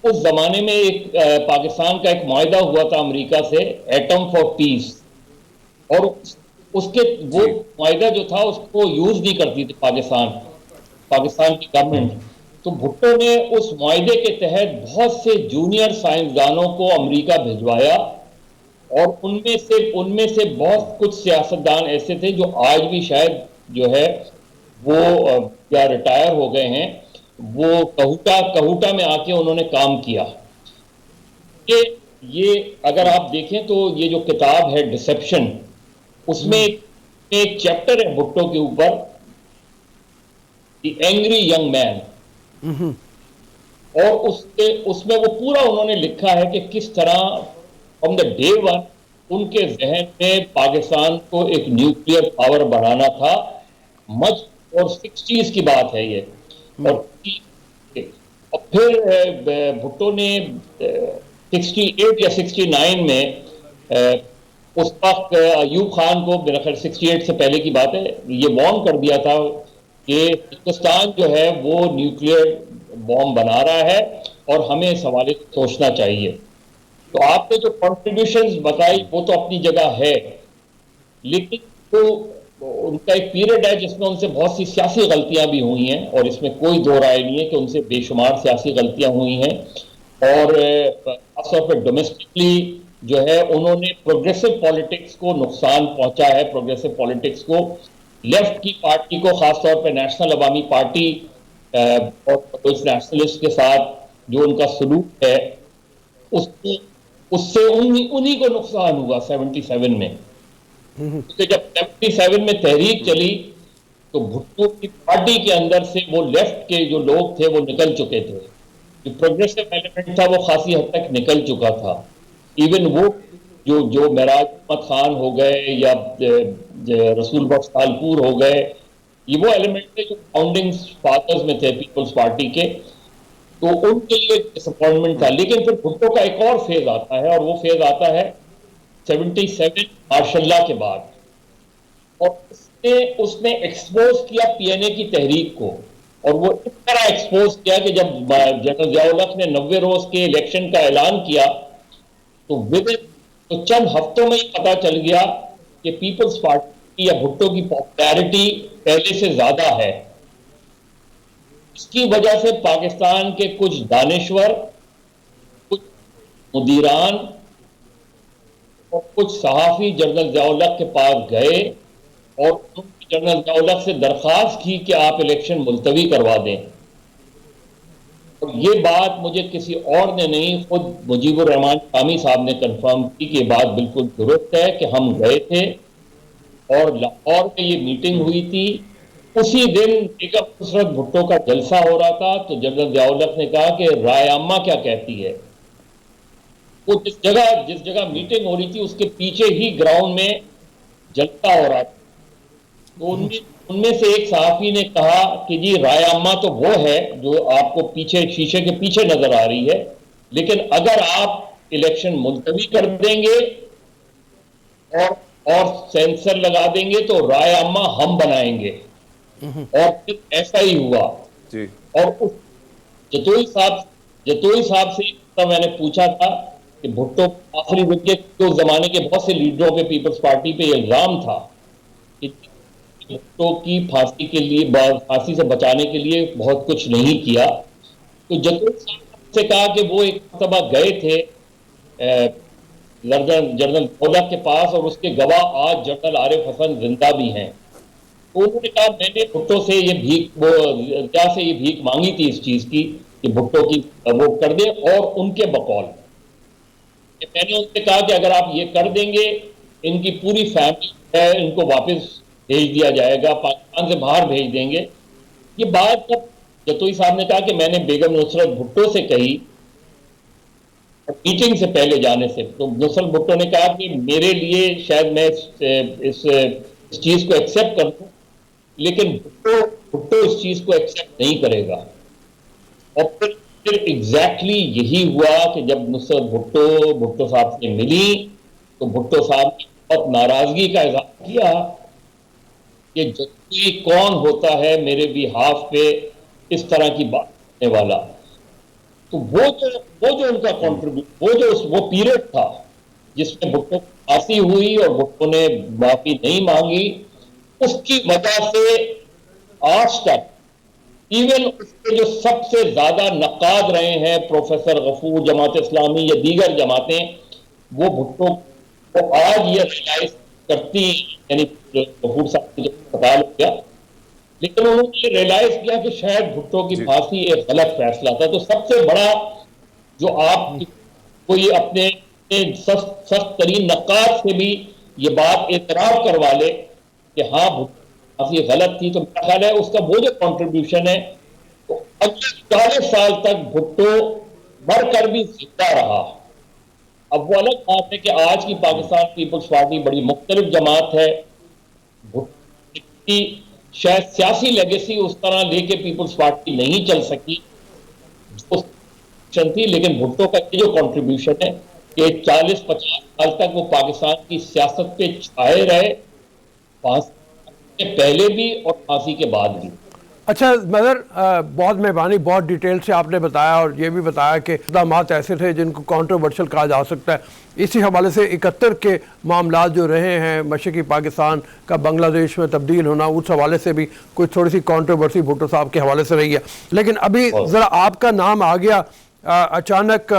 उस जमाने में एक पाकिस्तान का एक मुआहदा हुआ था अमेरिका से, एटम फॉर पीस, और उसके वो मुआहदा जो था उसको यूज नहीं करती थी पाकिस्तान की गवर्नमेंट। तो भुट्टो ने उस मुआहदे के तहत बहुत से जूनियर साइंसदानों को अमेरिका भिजवाया और उनमें से बहुत कुछ सियासतदान ऐसे थे जो आज भी शायद जो है वो या रिटायर हो गए हैं, वो कहूटा में आके उन्होंने काम किया। ये अगर आप देखें तो ये जो किताब है डिसेप्शन, उसमें एक चैप्टर है भुट्टो के ऊपर, द एंग्री यंग मैन। और उसमें वो पूरा उन्होंने लिखा है कि किस तरह फ्रॉम द डे वन उनके जहन में पाकिस्तान को एक न्यूक्लियर पावर बढ़ाना था। मच और 60s की बात है ये। और फिर भुट्टो ने 68 या 69 में उस वक्त अयूब खान को, मेरा ख्याल 68 से पहले की बात है, ये वार्न कर दिया था कि हिंदुस्तान जो है वो न्यूक्लियर बॉम्ब बना रहा है और हमें इस हवाले से सोचना चाहिए। तो आपने जो कॉन्ट्रीब्यूशंस बताई वो तो अपनी जगह है, लेकिन तो उनका एक पीरियड है जिसमें उनसे बहुत सी सियासी गलतियां भी हुई हैं और इसमें कोई दो राय नहीं है कि उनसे बेशुमार सियासी गलतियां हुई हैं। और खासतौर पर डोमेस्टिकली जो है उन्होंने प्रोग्रेसिव पॉलिटिक्स को नुकसान पहुंचा है। प्रोग्रेसिव पॉलिटिक्स को, लेफ्ट की पार्टी को, खासतौर पर नेशनल अवामी पार्टी और नेशनलिस्ट के साथ जो उनका सलूक है उससे उन्हीं को नुकसान हुआ 77 में। तो जब 77 में तहरीक चली तो भुट्टो की पार्टी के अंदर से वो लेफ्ट के जो लोग थे वो निकल चुके थे, जो प्रोग्रेसिव एलिमेंट था वो खासी हद तक निकल चुका था। इवन वो जो महराज अहमद खान हो गए या रसूल बख्श तालपुर हो गए, ये वो एलिमेंट थे जो फाउंडिंग फादर्स में थे पीपल्स पार्टी के, तो उनके लिए डिसअपॉइंटमेंट था। लेकिन फिर भुट्टो का एक और फेज आता है और वो फेज आता है 77 मार्शल्ला के बाद, और उसने एक्सपोज किया पीएनए की तहरीक को। और वो इस तरह एक्सपोज किया कि जब जनरल ज़िया-उल-हक ने 90 रोज के इलेक्शन का ऐलान किया तो चंद हफ्तों में ही पता चल गया कि पीपल्स पार्टी या भुट्टो की पॉपुलैरिटी पहले से ज्यादा है। इसकी वजह से पाकिस्तान के कुछ दानिश्वर, कुछ मुदीरान और कुछ सहाफ़ी जनरल ज़िया-उल-हक के पास गए और जनरल ज़िया-उल-हक से दरख्वास्त की कि आप इलेक्शन मुलतवी करवा दें। और ये बात मुझे किसी और ने नहीं, खुद मुजीबुर रहमान शामी साहब ने कंफर्म की कि ये बात बिल्कुल दुरुस्त है कि हम गए थे और लाहौर में ये मीटिंग हुई थी। उसी दिन बेगम नुसरत भुट्टो का जलसा हो रहा था, तो जनरल ज़िया-उल-हक ने कहा कि राय आम्मा क्या कहती है। वो जिस जगह मीटिंग हो रही थी उसके पीछे ही ग्राउंड में जलसा हो रहा था। तो उनमें उनमें से एक सहाफी ने कहा कि जी राय आम्मा तो वो है जो आपको पीछे शीशे के पीछे नजर आ रही है, लेकिन अगर आप इलेक्शन मुलतवी कर देंगे और सेंसर लगा देंगे तो राय आम्मा हम बनाएंगे। और फिर ऐसा ही हुआ। जी। और उस जतोई साहब से तब मैंने पूछा था कि भुट्टो आखिरी दिन के तो जमाने के बहुत से लीडरों पे पीपल्स पार्टी पे इल्जाम था कि भुट्टो की फांसी के लिए, फांसी से बचाने के लिए बहुत कुछ नहीं किया। तो जतोई साहब से कहा कि वो एक मरतबा गए थे जनरल ज़िया-उल-हक के पास और उसके गवाह आज जनरल आरिफ हसन जिंदा भी हैं। तो उन्होंने कहा मैंने भुट्टो से ये ज़िया से ये भीख मांगी थी इस चीज की कि भुट्टो की वो कर दे, और उनके बकौल मैंने उनसे कहा कि अगर आप ये कर देंगे इनकी पूरी फैमिली है इनको वापस भेज दिया जाएगा, पाकिस्तान से बाहर भेज देंगे। ये बात जब जतोई साहब ने कहा कि मैंने बेगम नुसरत भुट्टो से कही मीटिंग से पहले जाने से, तो नुसरत भुट्टो ने कहा कि मेरे लिए शायद मैं इस चीज को एक्सेप्ट कर दूं, लेकिन भुट्टो इस चीज को एक्सेप्ट नहीं करेगा। और फिर एग्जैक्टली यही हुआ कि जब नुसरत भुट्टो साहब से मिली तो भुट्टो साहब ने बहुत नाराजगी का इजहार किया कि जतोई कौन होता है मेरे बिहाफ पे इस तरह की बात करने वाला। तो वो जो उनका कॉन्ट्रीब्यूट वो पीरियड था जिसमें भुट्टो को फांसी हुई और भुट्टो ने माफी नहीं मांगी, उसकी वजह से आज तक इवन उसके जो सबसे ज्यादा नकाद रहे हैं प्रोफेसर गफूर, जमात इस्लामी या दीगर जमातें, वो भुट्टो को आज ये रियलाइज करती, यानी गफूर साहब को जब पता लग गया, लेकिन उन्होंने ये रियलाइज किया कि शायद भुट्टो की फांसी एक गलत फैसला था। तो सबसे बड़ा जो आप कोई अपने सख्त तरीन नक्काद से भी ये बात एतराफ करवा ले कि हाँ फांसी गलत थी, तो मेरा ख्याल है उसका वो जो कॉन्ट्रीब्यूशन है, तो अगले 40 साल तक भुट्टो मरकर भी जिंदा रहा। अब वो अलग बात है कि आज की पाकिस्तान पीपल्स पार्टी बड़ी मुख्तलिफ जमात है, की शायद सियासी लेगेसी उस तरह लेके पीपल्स पार्टी नहीं चल सकी थी, लेकिन भुट्टो का ये जो कंट्रीब्यूशन है कि 40-50 साल तक वो पाकिस्तान की सियासत पे छाए रहे, फांसी के पहले भी और फांसी के बाद भी। अच्छा मदर, बहुत मेहरबानी, बहुत डिटेल से आपने बताया और ये भी बताया कि इक़दामात ऐसे थे जिनको कंट्रोवर्शियल कहा जा सकता है। इसी हवाले से 71 के मामला जो रहे हैं, मशरक़ी पाकिस्तान का बांग्लादेश में तब्दील होना, उस हवाले से भी कुछ थोड़ी सी कंट्रोवर्सी भुट्टो साहब के हवाले से रही है। लेकिन अभी ज़रा आपका नाम आ गया अचानक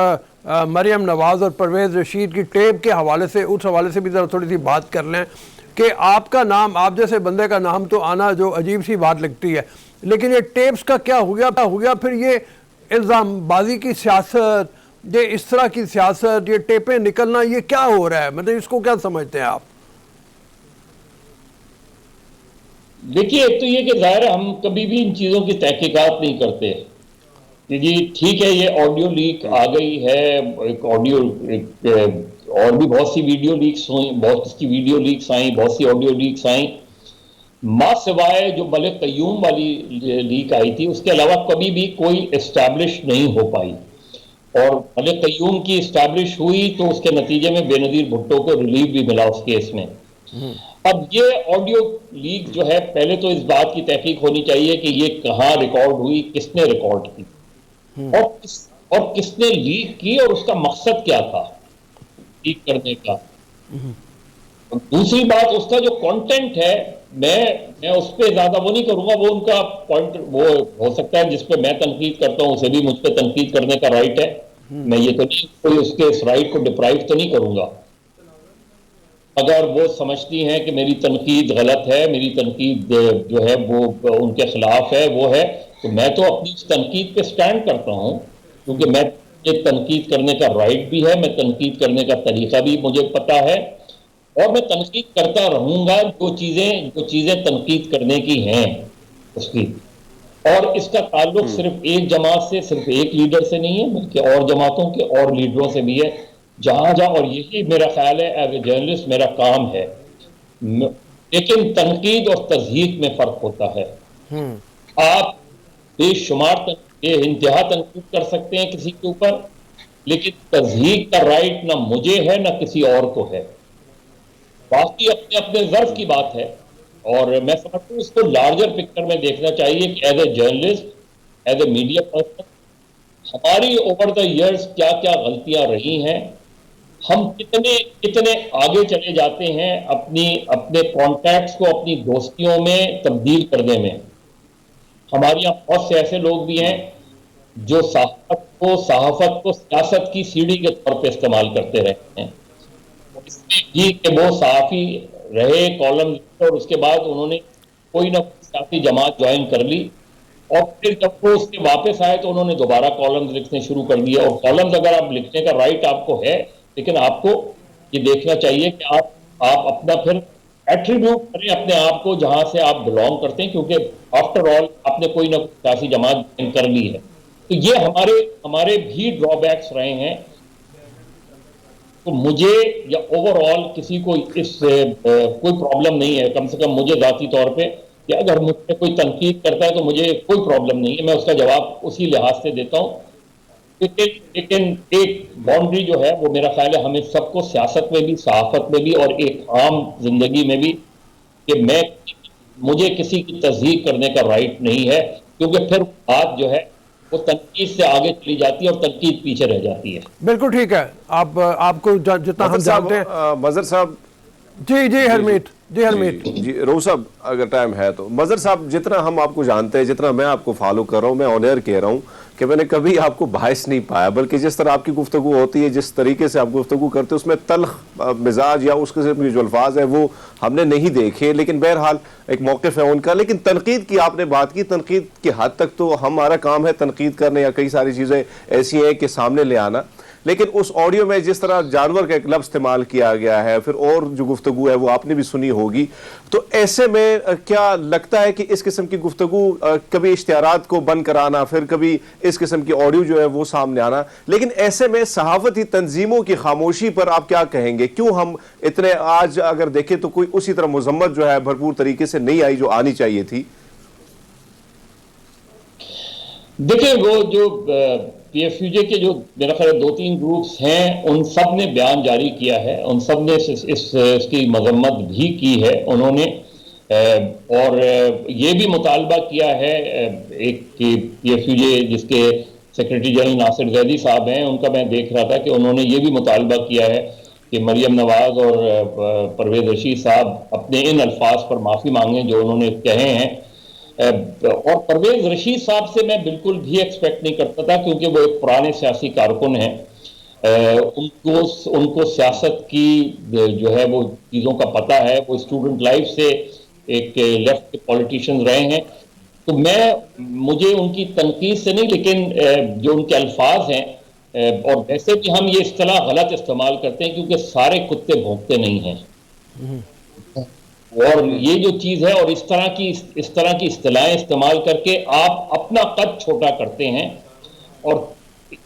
मरियम नवाज़ और परवेज़ रशीद की टेप के हवाले से, उस हवाले से भी ज़रा थोड़ी सी बात कर लें कि आपका नाम, आप जैसे बंदे का नाम तो आना जो अजीब सी बात लगती है, लेकिन ये टेप्स का क्या हो गया फिर ये इल्ज़ामबाजी की सियासत, ये इस तरह की सियासत, ये टेपें निकलना, ये क्या हो रहा है? मतलब इसको क्या समझते हैं आप? देखिए, एक तो ये कि ज़ाहिर हम कभी भी इन चीज़ों की तहकीकात नहीं करते कि जी ठीक है ये ऑडियो लीक आ गई है, एक ऑडियो और भी बहुत सी वीडियो लीक्स हुई, बहुत सी वीडियो लीक्स आई, बहुत सी ऑडियो लीक्स आई, मां सिवाय जो मलिक कयूम वाली लीक आई थी उसके अलावा कभी भी कोई एस्टैब्लिश नहीं हो पाई। और मलिक कयूम की एस्टैब्लिश हुई तो उसके नतीजे में बेनज़ीर भुट्टो को रिलीफ भी मिला उस केस में। अब ये ऑडियो लीक जो है, पहले तो इस बात की तहकीक होनी चाहिए कि ये कहाँ रिकॉर्ड हुई, किसने रिकॉर्ड की और किसने लीक की और उसका मकसद क्या था लीक करने का। दूसरी बात, उसका जो कंटेंट है, मैं उस पर ज्यादा वो नहीं करूंगा, वो उनका पॉइंट वो हो सकता है जिस पे मैं तनकीद करता हूं उसे भी मुझ पर तनकीद करने का राइट है, मैं ये तो नहीं कोई उसके इस राइट को डिप्राइव तो नहीं करूंगा। अगर वो समझती हैं कि मेरी तनकीद गलत है, मेरी तनकीद जो है वो उनके खिलाफ है, वो है, तो मैं तो अपनी इस तनकीद पे स्टैंड करता हूँ, क्योंकि मैं ये तनकीद करने का राइट भी है, मैं तनकीद करने का तरीका भी मुझे पता है, और मैं तनकीद करता रहूंगा जो चीजें तनकीद करने की हैं उसकी। और इसका ताल्लुक सिर्फ एक जमात से, सिर्फ एक लीडर से नहीं है, बल्कि और जमातों के और लीडरों से भी है, जहां जहां, और यही मेरा ख्याल है एज ए जर्नलिस्ट मेरा काम है। लेकिन तनकीद और तज़हीक में फर्क होता है। आप बेशुमार इंतहा तनकीद कर सकते हैं किसी के ऊपर, लेकिन तज़हीक का राइट ना मुझे है ना किसी और को है। बाकी अपने अपने ज़र्फ की बात है, और मैं समझता हूँ इसको लार्जर पिक्चर में देखना चाहिए कि as a journalist, as a media person, हमारी ओवर द इयर्स क्या क्या गलतियां रही हैं, हम कितने कितने आगे चले जाते हैं अपने कॉन्टैक्ट्स को अपनी दोस्तियों में तब्दील करने में। हमारे यहाँ बहुत से ऐसे लोग भी हैं जो सहाफत को सियासत की सीढ़ी के तौर पे इस्तेमाल करते रहते हैं। इसलिए ही कि वो सहाफ़ी रहे, कॉलम लिखे, और उसके बाद उन्होंने कोई ना कोई सियासी जमात ज्वाइन कर ली, और फिर जब वो उसके वापस आए तो उन्होंने दोबारा कॉलम्स लिखने शुरू कर दिए। और कॉलम्स अगर आप लिखने का राइट आपको है, लेकिन आपको ये देखना चाहिए कि आप अपना फिर एट्रीब्यूट करें अपने आप को जहां से आप बिलोंग करते हैं, क्योंकि आफ्टर ऑल आपने कोई ना कोई सियासी जमात ज्वाइन कर ली है। तो ये हमारे भी ड्रॉबैक्स रहे हैं। तो मुझे या ओवरऑल किसी को कोई प्रॉब्लम नहीं है, कम से कम मुझे जाती तौर पे, कि अगर मुझे कोई तनकीद करता है तो मुझे कोई प्रॉब्लम नहीं है, मैं उसका जवाब उसी लिहाज से देता हूँ। लेकिन एक बाउंड्री जो है वो मेरा ख्याल है हमें सबको, सियासत में भी, सहाफत में भी, और एक आम जिंदगी में भी, कि मुझे किसी की तस्दीक करने का राइट नहीं है, क्योंकि फिर बात जो है वो तनकीद से आगे चली जाती है और तनकीद पीछे रह जाती है। बिल्कुल ठीक है। आपको जितना हम जानते हैं मजहर साहब। जी हरमीत, जी रोहू साहब, अगर टाइम है तो। मजहर साहब, जितना हम आपको जानते हैं, जितना मैं आपको फॉलो कर रहा हूँ, मैं ऑन एयर कह रहा हूँ कि मैंने कभी आपको बायस नहीं पाया, बल्कि जिस तरह आपकी गुफ्तगू होती है, जिस तरीके से आप गुफ्तगू करते हैं, उसमें तल्ख मिजाज या उस किस्म के जो अल्फाज है वो हमने नहीं देखे। लेकिन बहरहाल एक मौक़िफ़ है उनका। लेकिन तनकीद की आपने बात की, तनकीद की हद तक तो हमारा काम है तनकीद करने, या कई सारी चीज़ें ऐसी हैं कि सामने ले आना। लेकिन उस ऑडियो में जिस तरह जानवर का एक लफ्ज़ इस्तेमाल किया गया है, फिर और जो गुफ्तगू है वो आपने भी सुनी होगी, तो ऐसे में क्या लगता है कि इस किस्म की गुफ्तगू कभी इश्तिहारात को बंद कराना, फिर कभी इस किस्म की ऑडियो जो है वो सामने आना, लेकिन ऐसे में सहाफती तंजीमों की खामोशी पर आप क्या कहेंगे? क्यों हम इतने, आज अगर देखें तो कोई उसी तरह मजम्मत जो है भरपूर तरीके से नहीं आई जो आनी चाहिए थी? देखिए, वो जो पीएफयूजे के जो मेरा ख्याल 2-3 ग्रुप्स हैं, उन सब ने बयान जारी किया है, उन सब ने इसकी मजम्मत भी की है उन्होंने, और ये भी मुतालबा किया है एक पीएफयूजे जिसके सेक्रेटरी जनरल नासिर जैदी साहब हैं, उनका मैं देख रहा था कि उन्होंने ये भी मुतालबा किया है कि मरियम नवाज और परवेज रशीद साहब अपने इन अल्फाज पर माफ़ी मांगें जो उन्होंने कहे हैं। और परवेज रशीद साहब से मैं बिल्कुल भी एक्सपेक्ट नहीं करता था, क्योंकि वो एक पुराने सियासी कारकुन हैं। उनको सियासत की जो है वो चीज़ों का पता है, वो स्टूडेंट लाइफ से एक लेफ्ट के पॉलिटिशियन रहे हैं। तो मुझे उनकी तनकीद से नहीं, लेकिन जो उनके अल्फाज हैं, और वैसे भी हम ये इस्तिलाह गलत इस्तेमाल करते हैं, क्योंकि सारे कुत्ते भौंकते नहीं हैं। और ये जो चीज़ है, और इस तरह की इस्तिलाहें इस्तेमाल करके आप अपना कद छोटा करते हैं, और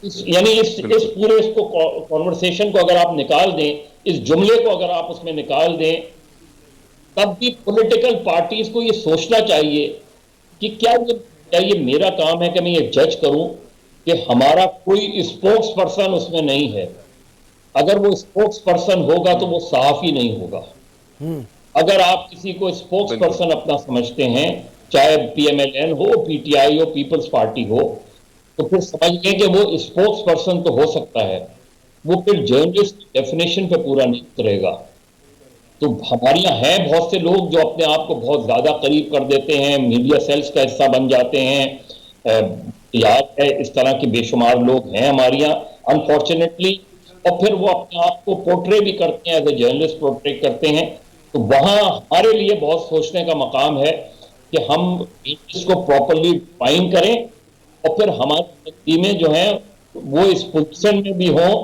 इस पूरे कॉन्वर्सेशन को अगर आप निकाल दें, इस जुमले को अगर आप उसमें निकाल दें, तब भी पॉलिटिकल पार्टीज को ये सोचना चाहिए कि क्या ये मेरा काम है कि मैं ये जज करूं कि हमारा कोई स्पोक्स पर्सन उसमें नहीं है। अगर वो स्पोक्स पर्सन होगा तो वो सहाफ़ी नहीं होगा। अगर आप किसी को स्पोक्स पर्सन अपना समझते हैं, चाहे पीएमएलएन हो, पीटीआई हो, पीपल्स पार्टी हो, तो फिर समझ लें कि वो स्पोक्स पर्सन तो हो सकता है, वो फिर जर्नलिस्ट डेफिनेशन पे पूरा नहीं उतरेगा। तो हमारे यहाँ हैं बहुत से लोग जो अपने आप को बहुत ज़्यादा करीब कर देते हैं, मीडिया सेल्स का हिस्सा बन जाते हैं। याद है, इस तरह के बेशुमार लोग हैं हमारे यहाँ, अनफॉर्चुनेटली। और फिर वो अपने आप को पोर्ट्रे भी करते हैं, एज ए जर्नलिस्ट पोर्ट्रे करते हैं। तो वहाँ हमारे लिए बहुत सोचने का मकाम है कि हम इसको प्रॉपरली डिफाइन करें और फिर हमारी टीमें जो हैं वो इस पोजीशन में भी हों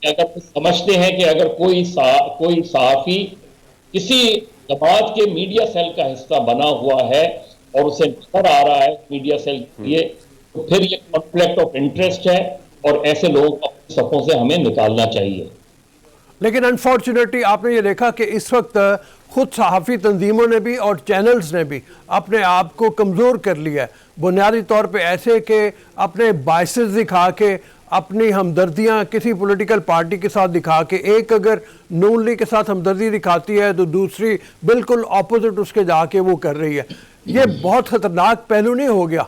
कि अगर वो समझते हैं कि अगर कोई सहाफी किसी जमात के मीडिया सेल का हिस्सा बना हुआ है और उसे नजर आ रहा है मीडिया सेल के लिए, तो फिर ये कॉन्फ्लिक्ट ऑफ इंटरेस्ट है और ऐसे लोगों को अपनी सफों से हमें निकालना चाहिए। लेकिन अनफॉर्चुनेटली आपने ये देखा कि इस वक्त खुद सहाफ़ी तंजीमों ने भी और चैनल्स ने भी अपने आप को कमज़ोर कर लिया है, बुनियादी तौर पे ऐसे कि अपने बायसेस दिखा के, अपनी हमदर्दियाँ किसी पॉलिटिकल पार्टी के साथ दिखा के, एक अगर नून लीग के साथ हमदर्दी दिखाती है तो दूसरी बिल्कुल अपोजिट उसके जाके वो कर रही है। ये बहुत ख़तरनाक पहलू नहीं हो गया?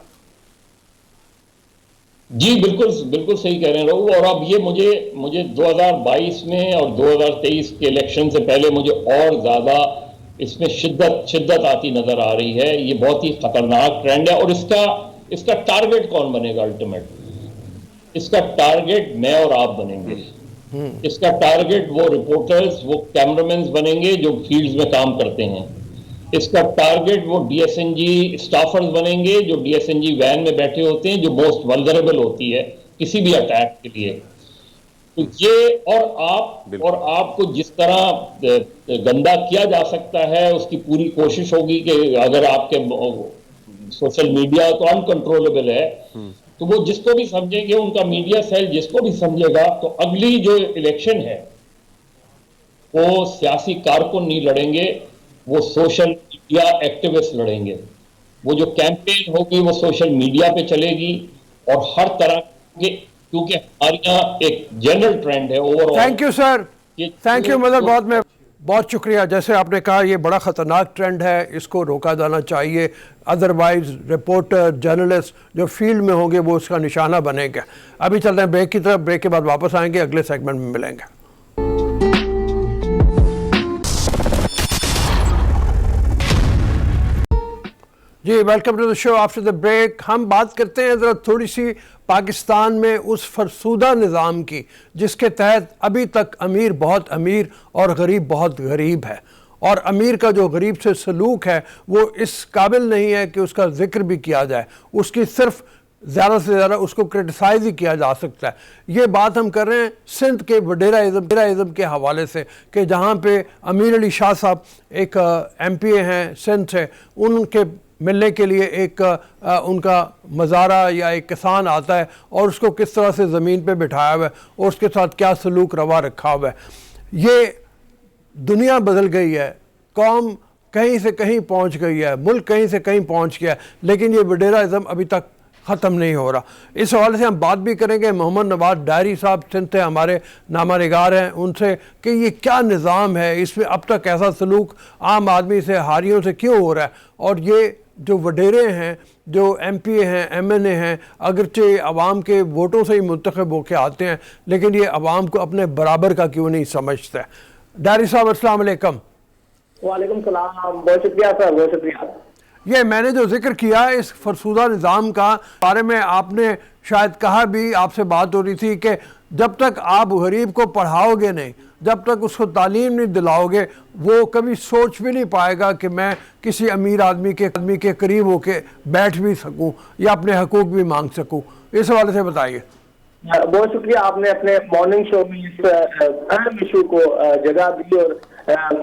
जी बिल्कुल बिल्कुल सही कह रहे हैं राहुल। और अब ये मुझे 2022 में और 2023 के इलेक्शन से पहले मुझे और ज़्यादा इसमें शिद्दत आती नज़र आ रही है। ये बहुत ही खतरनाक ट्रेंड है और इसका टारगेट कौन बनेगा? अल्टीमेट इसका टारगेट मैं और आप बनेंगे। इसका टारगेट वो रिपोर्टर्स, वो कैमरामैन बनेंगे जो फील्ड्स में काम करते हैं। इसका टारगेट वो डीएसएनजी स्टाफर्स बनेंगे जो डीएसएनजी वैन में बैठे होते हैं, जो मोस्ट वल्नरेबल होती है किसी भी अटैक के लिए। तो ये और आपको जिस तरह गंदा किया जा सकता है उसकी पूरी कोशिश होगी कि अगर आपके सोशल मीडिया तो अनकंट्रोलेबल है, तो वो जिसको भी समझेंगे, उनका मीडिया सेल जिसको भी समझेगा, तो अगली जो इलेक्शन है वो सियासी कारकुन नहीं लड़ेंगे, वो सोशल मीडिया एक्टिविस्ट लड़ेंगे। वो जो कैंपेन होगी वो सोशल मीडिया पे चलेगी और हर तरह के, क्योंकि हमारे यहाँ एक जनरल ट्रेंड है overall. Thank you sir, thank you mother, बहुत शुक्रिया। जैसे आपने कहा ये बड़ा ख़तरनाक ट्रेंड है, इसको रोका जाना चाहिए, अदरवाइज़ रिपोर्टर जर्नलिस्ट जो फील्ड में होंगे वो उसका निशाना बनेंगे। अभी चलते हैं ब्रेक की तरफ, ब्रेक के बाद वापस आएंगे, अगले सेगमेंट में मिलेंगे। जी welcome to the show after the break. हम बात करते हैं ज़रा थोड़ी सी पाकिस्तान में उस फरसूदा निज़ाम की जिसके तहत अभी तक अमीर बहुत अमीर और गरीब बहुत गरीब है, और अमीर का जो गरीब से सलूक है वो इस काबिल नहीं है कि उसका जिक्र भी किया जाए, उसकी सिर्फ ज़्यादा से ज़्यादा उसको क्रिटिसाइज़ ही किया जा सकता है। ये बात हम कर रहे हैं सिंध के वडेराइज़म के हवाले से कि जहाँ पे अमीर अली शाह साहब एक MP हैं सिंध से, उनके मिलने के लिए एक उनका मज़ारा या एक किसान आता है और उसको किस तरह से ज़मीन पे बिठाया हुआ है और उसके साथ क्या सलूक रवा रखा हुआ है। ये दुनिया बदल गई है, कौम कहीं से कहीं पहुंच गई है, मुल्क कहीं से कहीं पहुंच गया है, लेकिन ये वडेराइज़म अभी तक ख़त्म नहीं हो रहा। इस हवाले से हम बात भी करेंगे। मोहम्मद नवाज डायरी साहब सिंध से हमारे नामानिगार हैं, उनसे कि ये क्या निज़ाम है, इसमें अब तक ऐसा सलूक आम आदमी से, हारियों से क्यों हो रहा है, और ये जो वडेरे हैं, जो MP हैं, MNA हैं, अगरचे अवाम के वोटों से ही मुंतखब होकर आते हैं, लेकिन ये अवाम को अपने बराबर का क्यों नहीं समझते। डायरी साहब अस्सलाम वालेकुम। वालेकुम सलाम, बहुत शुक्रिया सर, बहुत शुक्रिया। ये मैंने जो जिक्र किया इस फरसूदा निज़ाम का बारे में, आपने शायद कहा भी, आपसे बात हो रही थी कि जब तक आप गरीब को पढ़ाओगे नहीं, जब तक उसको तालीम नहीं दिलाओगे, वो कभी सोच भी नहीं पाएगा कि मैं किसी अमीर आदमी के करीब होके बैठ भी सकूं या अपने हकूक़ भी मांग सकूं। इस हवाले से बताइए। बहुत शुक्रिया, आपने अपने मॉर्निंग शो में इस अहम इशू को जगह दी और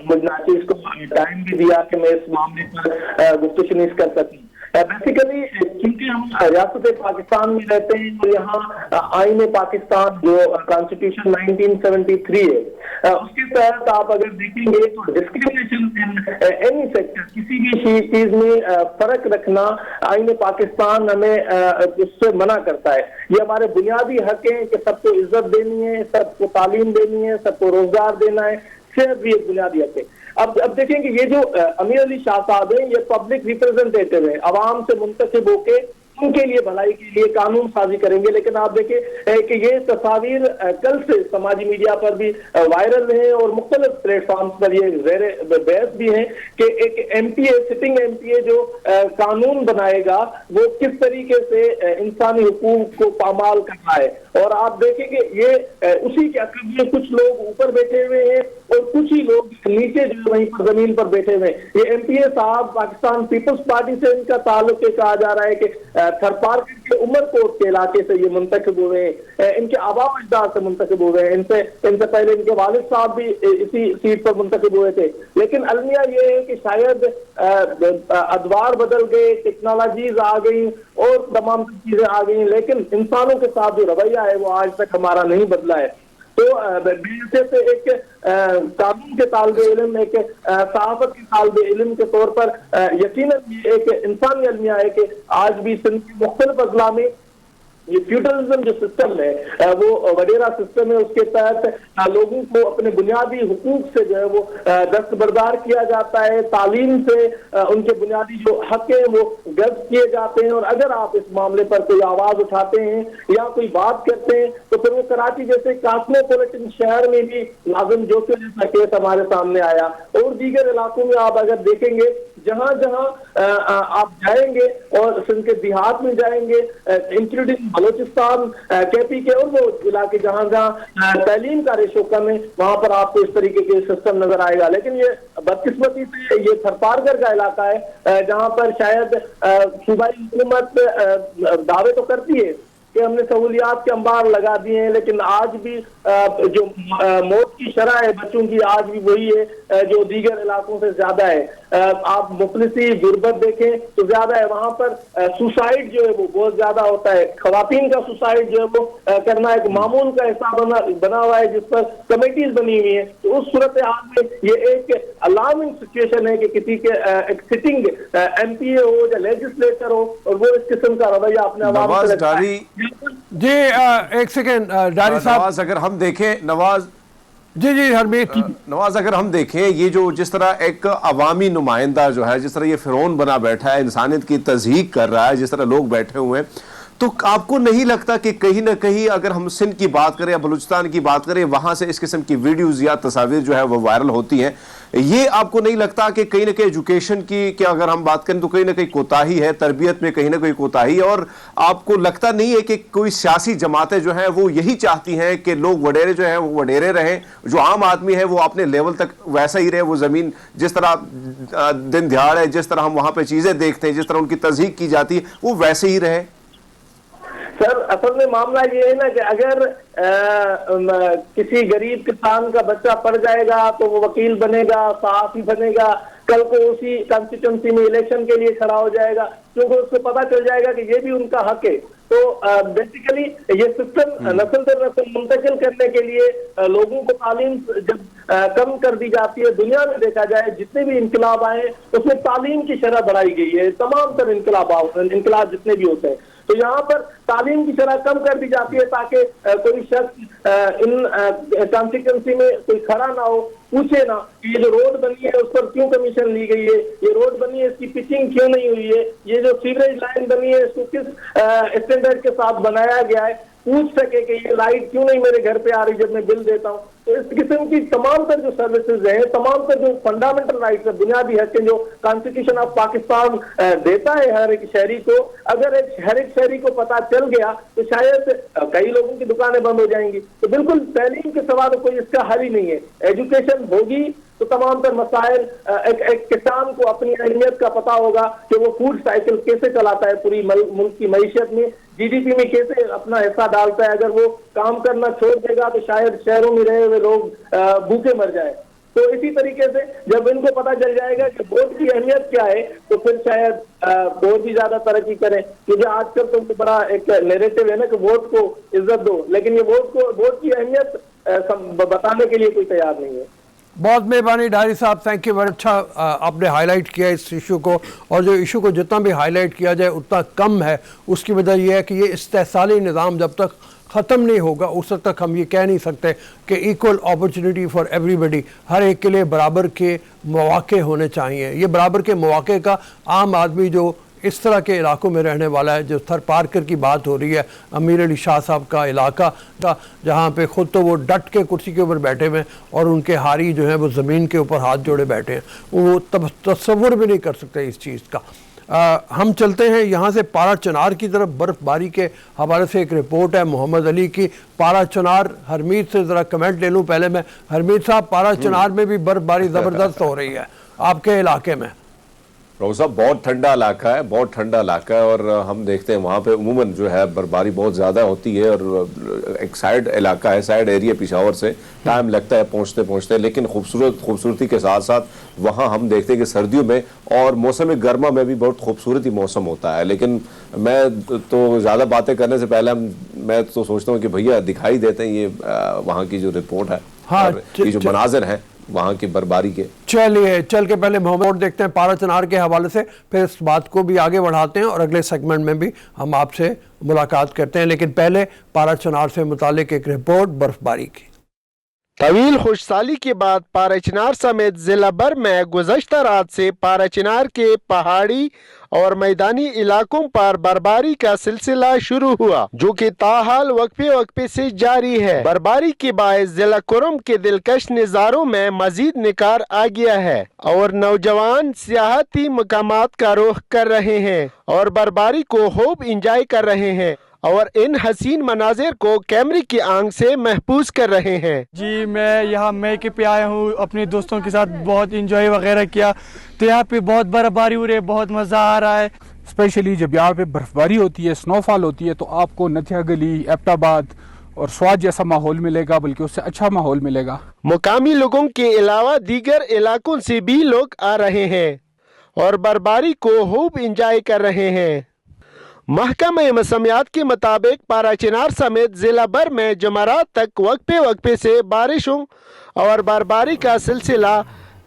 मुझे नाचिस को टाइम भी दिया कि मैं इस मामले पर गुफ्तगू कर सकूं। बेसिकली क्योंकि हम रियासत पाकिस्तान में रहते हैं और यहाँ आईन पाकिस्तान जो कॉन्स्टिट्यूशन 1973 है, उसके तहत आप अगर देखेंगे तो डिस्क्रिमिनेशन इन एनी सेक्टर, किसी भी चीज में फर्क रखना आईन पाकिस्तान हमें उससे मना करता है। ये हमारे बुनियादी हक हैं कि सबको इज्जत देनी है, सबको तालीम देनी है, सबको रोजगार देना है, सेहत भी एक बुनियादी हक है। अब देखेंगे ये जो अमीर अली शाह साहब हैं, ये पब्लिक रिप्रेजेंटेटिव है, आवाम से मुंतखब होके उनके लिए भलाई के लिए कानून साजी करेंगे। लेकिन आप देखिए कि ये तस्वीर कल से समाजी मीडिया पर भी वायरल है और मुख्तलिफ प्लेटफॉर्म्स पर ये ज़ेरे बहस भी है कि एक एमपीए, सिटिंग एमपीए जो कानून बनाएगा वो किस तरीके से इंसानी हुकूक को पामाल करना है। और आप देखेंगे ये उसी के अकब में कुछ लोग ऊपर बैठे हुए हैं और कुछ ही लोग नीचे जो वहीं पर जमीन पर बैठे हुए हैं। ये एमपीए साहब पाकिस्तान पीपल्स पार्टी से इनका ताल्लुक है, कहा जा रहा है कि थरपारकर के उमरकोट के इलाके से ये मुंतखब हुए हैं, इनके आबा अजदाद से मुंतखब हुए हैं, इनसे पहले इनके वालिद साहब भी इसी सीट पर मुंतखब हुए थे। लेकिन अलमिया ये है कि शायद अदवार बदल गए, टेक्नोलॉजीज आ गई और तमाम चीजें आ गई, लेकिन इंसानों के साथ जो रवैया है वो आज तक हमारा नहीं बदला है। तो से एक कानून के तालिब इल्म, एक सहाफत के तालिब इल्म के तौर पर यकीनन एक इंसानी अलमिया है कि आज भी सिंध के मुख्तलिफ अजला में ये फ्यूडलिज्म जो सिस्टम है वो वडेरा सिस्टम है, उसके तहत लोगों को अपने बुनियादी हुकूक से जो है वो दस्तबरदार किया जाता है, तालीम से उनके बुनियादी जो हक है वो गर्द किए जाते हैं। और अगर आप इस मामले पर कोई आवाज उठाते हैं या कोई बात करते हैं तो फिर वो कराची जैसे कॉस्मोपॉलिटन शहर में भी लाजिम जोशो जैसा केस हमारे सामने आया और दीगर इलाकों में आप अगर देखेंगे जहां जहां आप जाएंगे और सिंध के देहात में जाएंगे इंक्लूडिंग बलोचिस्तान, केपी के और वो इलाके जहां जहां तालीम का रेशो कम है वहां पर आपको इस तरीके के सिस्टम नजर आएगा। लेकिन ये बदकिस्मती से ये थरपारकर का इलाका है जहां पर शायद सूबाई हुकूमत दावे तो करती है कि हमने सहूलियात के अंबार लगा दिए हैं, लेकिन आज भी जो मौत की शरह है बच्चों की आज भी वही है जो दीगर इलाकों से ज्यादा है। आप मुफलिसी गुर्बत देखें तो ज्यादा है, वहां पर सुसाइड जो है वो बहुत ज्यादा होता है। खवातीन का सुसाइड जो है वो करना एक मामूल का हिस्सा बना हुआ है जिस पर कमेटीज बनी हुई है। तो उस सूरत हाल में ये एक अलार्मिंग सिचुएशन है कि किसी के एक सिटिंग एमपीए हो या लेजिस्लेटर हो और वो इस किस्म का रवैया अपने आवाम से रखता है। जी एक सेकेंड डारी साहब, नवाज अगर हम देखें, नवाज जी हरमीत नवाज अगर हम देखें ये जो जिस तरह एक अवामी नुमाइंदा जो है जिस तरह ये फिरौन बना बैठा है, इंसानियत की तज़हीक कर रहा है, जिस तरह लोग बैठे हुए हैं, तो आपको नहीं लगता कि कहीं ना कहीं अगर हम सिंध की बात करें या बलूचिस्तान की बात करें वहां से इस किस्म की वीडियोज या तस्वीर जो है वो वायरल होती हैं, ये आपको नहीं लगता कि कहीं ना कहीं एजुकेशन की अगर हम बात करें तो कहीं ना कहीं कोताही है, तरबियत में कहीं ना कहीं कोताही, और आपको लगता नहीं है कि कोई सियासी जमातें जो हैं वो यही चाहती हैं कि लोग वडेरे जो हैं वो वडेरे रहें, जो आम आदमी है वो अपने लेवल तक वैसा ही रहे, वो जमीन जिस तरह दिन दिहाड़ है, जिस तरह हम वहां पर चीजें देखते हैं, जिस तरह उनकी तज़हीक की जाती है वो वैसे ही रहे? सर असल में मामला ये है ना कि अगर किसी गरीब किसान का बच्चा पढ़ जाएगा तो वो वकील बनेगा, सहाफी बनेगा, कल को उसी कॉन्स्टिट्यूंसी में इलेक्शन के लिए खड़ा हो जाएगा क्योंकि उसको पता चल जाएगा कि ये भी उनका हक है। तो बेसिकली ये सिस्टम नस्ल दर नस्ल मुंतकिल करने के लिए लोगों को तालीम जब कम कर दी जाती है, दुनिया में देखा जाए जितने भी इनकलाब आए उसमें तालीम की शरह बढ़ाई गई है, तमाम तर इनकलाब जितने भी होते हैं, तो यहाँ पर तालीम की शरह कम कर दी जाती है ताकि कोई शख्स इन कॉन्स्टिट्यूंसी में कोई खड़ा ना हो, पूछे ना कि ये जो रोड बनी है उस पर क्यों कमीशन ली गई है, ये रोड बनी है इसकी पिचिंग क्यों नहीं हुई है, ये जो सीवरेज लाइन बनी है इसको किस स्टैंडर्ड के साथ बनाया गया है, पूछ सके कि ये लाइट क्यों नहीं मेरे घर पे आ रही जब मैं बिल देता हूँ। तो इस किस्म की तमाम तर जो सर्विसेज हैं, तमाम तर जो फंडामेंटल राइट्स है, बुनियादी हक जो कॉन्स्टिट्यूशन ऑफ पाकिस्तान देता है हर एक शहरी को, अगर हर एक शहरी को पता चल गया तो शायद कई लोगों की दुकानें बंद हो जाएंगी। तो बिल्कुल तालीम के सवाल कोई इसका हल ही नहीं है। एजुकेशन होगी तो तमाम तर मसाइल, एक किसान को अपनी अहमियत का पता होगा कि वो फूड साइकिल कैसे चलाता है पूरी मुल्क की मईशत में, जीडीपी में कैसे अपना हिस्सा डालता है। अगर वो काम करना छोड़ देगा तो शायद शहरों में रहे हुए लोग भूखे मर जाए। तो इसी तरीके से जब इनको पता चल जाएगा कि वोट की अहमियत क्या है तो फिर शायद और भी ज्यादा तरक्की करें। क्योंकि आजकल तो बड़ा एक नैरेटिव है ना कि वोट को इज्जत दो, लेकिन ये वोट की अहमियत बताने के लिए कोई तैयार नहीं है। बहुत मेहरबानी डारी साहब, थैंक यू, बहुत अच्छा आपने हाईलाइट किया इस इशू को, और जो इशू को जितना भी हाईलाइट किया जाए उतना कम है। उसकी वजह यह है कि ये इस्तेहसाली निज़ाम जब तक ख़त्म नहीं होगा उस वक्त तक हम ये कह नहीं सकते कि इक्वल अपॉर्चुनिटी फॉर एवरीबडी, हर एक के लिए बराबर के मौके होने चाहिए। ये बराबर के मौके का आम आदमी जो इस तरह के इलाकों में रहने वाला है। जो थर पार्कर की बात हो रही है, अमीर अली शाह साहब का इलाका था, जहाँ पे ख़ुद तो वो डट के कुर्सी के ऊपर बैठे हुए हैं और उनके हारी जो है वो ज़मीन के ऊपर हाथ जोड़े बैठे हैं, वो तस्वुर भी नहीं कर सकते इस चीज़ का। हम चलते हैं यहाँ से पारा चनार की तरफ। बर्फ़बारी के हवाले से एक रिपोर्ट है मोहम्मद अली की। पारा चनार, हरमीत से ज़रा कमेंट ले लूँ पहले मैं। हरमीत साहब, पारा चनार में भी बर्फ़बारी ज़बरदस्त हो रही है आपके इलाके में? रोज़ा बहुत ठंडा इलाका है, बहुत ठंडा इलाका है, और हम देखते हैं वहाँ पे उमूमन जो है बर्फबारी बहुत ज़्यादा होती है, और एक साइड इलाका है, साइड एरिया पिशावर से टाइम लगता है पहुँचते पहुँचते, लेकिन खूबसूरती के साथ साथ वहाँ हम देखते हैं कि सर्दियों में और मौसम गर्मा में भी बहुत खूबसूरती मौसम होता है। लेकिन मैं तो ज़्यादा बातें करने से पहले मैं तो सोचता हूँ कि भैया दिखाई देते हैं ये वहाँ की जो रिपोर्ट है, हाँ, ये जो मनाजिर हैं वहाँ की बर्फबारी के। चलिए चल के पहले मोहम्मद देखते हैं पारा चनार के हवाले से, फिर इस बात को भी आगे बढ़ाते हैं और अगले सेगमेंट में भी हम आपसे मुलाकात करते हैं। लेकिन पहले पारा चनार से मुतालिक एक रिपोर्ट बर्फबारी की। तवील खुशसाली के बाद पारा चनार समेत जिला भर में गुज़श्ता रात से पारा चनार के पहाड़ी और मैदानी इलाकों पर बर्फबारी का सिलसिला शुरू हुआ, जो कि ताहाल वक्फे से जारी है। बर्फबारी के बायस जिला कुरम के दिलकश नज़ारों में मजीद निखार आ गया है और नौजवान सियाहती मकामात का रुख कर रहे हैं और बर्फबारी को खूब इंजॉय कर रहे हैं और इन हसीन मनाजिर को कैमरे की आंख से महफूज कर रहे हैं। जी, मैं यहाँ मैके पे आया हूँ, अपने दोस्तों के साथ बहुत इंजॉय वगैरह किया, तो यहाँ पे बहुत बर्फबारी हो रही है, बहुत मज़ा आ रहा है। स्पेशली जब यहाँ पे बर्फबारी होती है, स्नोफॉल होती है, तो आपको नथिया गली, एबटाबाद और स्वाद जैसा माहौल मिलेगा, बल्कि उससे अच्छा माहौल मिलेगा। मुकामी लोगों के अलावा दीगर इलाकों से भी लोग आ रहे हैं और बर्फबारी को खूब इंजॉय कर रहे हैं। महकमा मौसमियात के मुताबिक पारा चनार समेत जिला भर में जुमेरात तक वक्फे से बारिशों और बर्फबारी का सिलसिला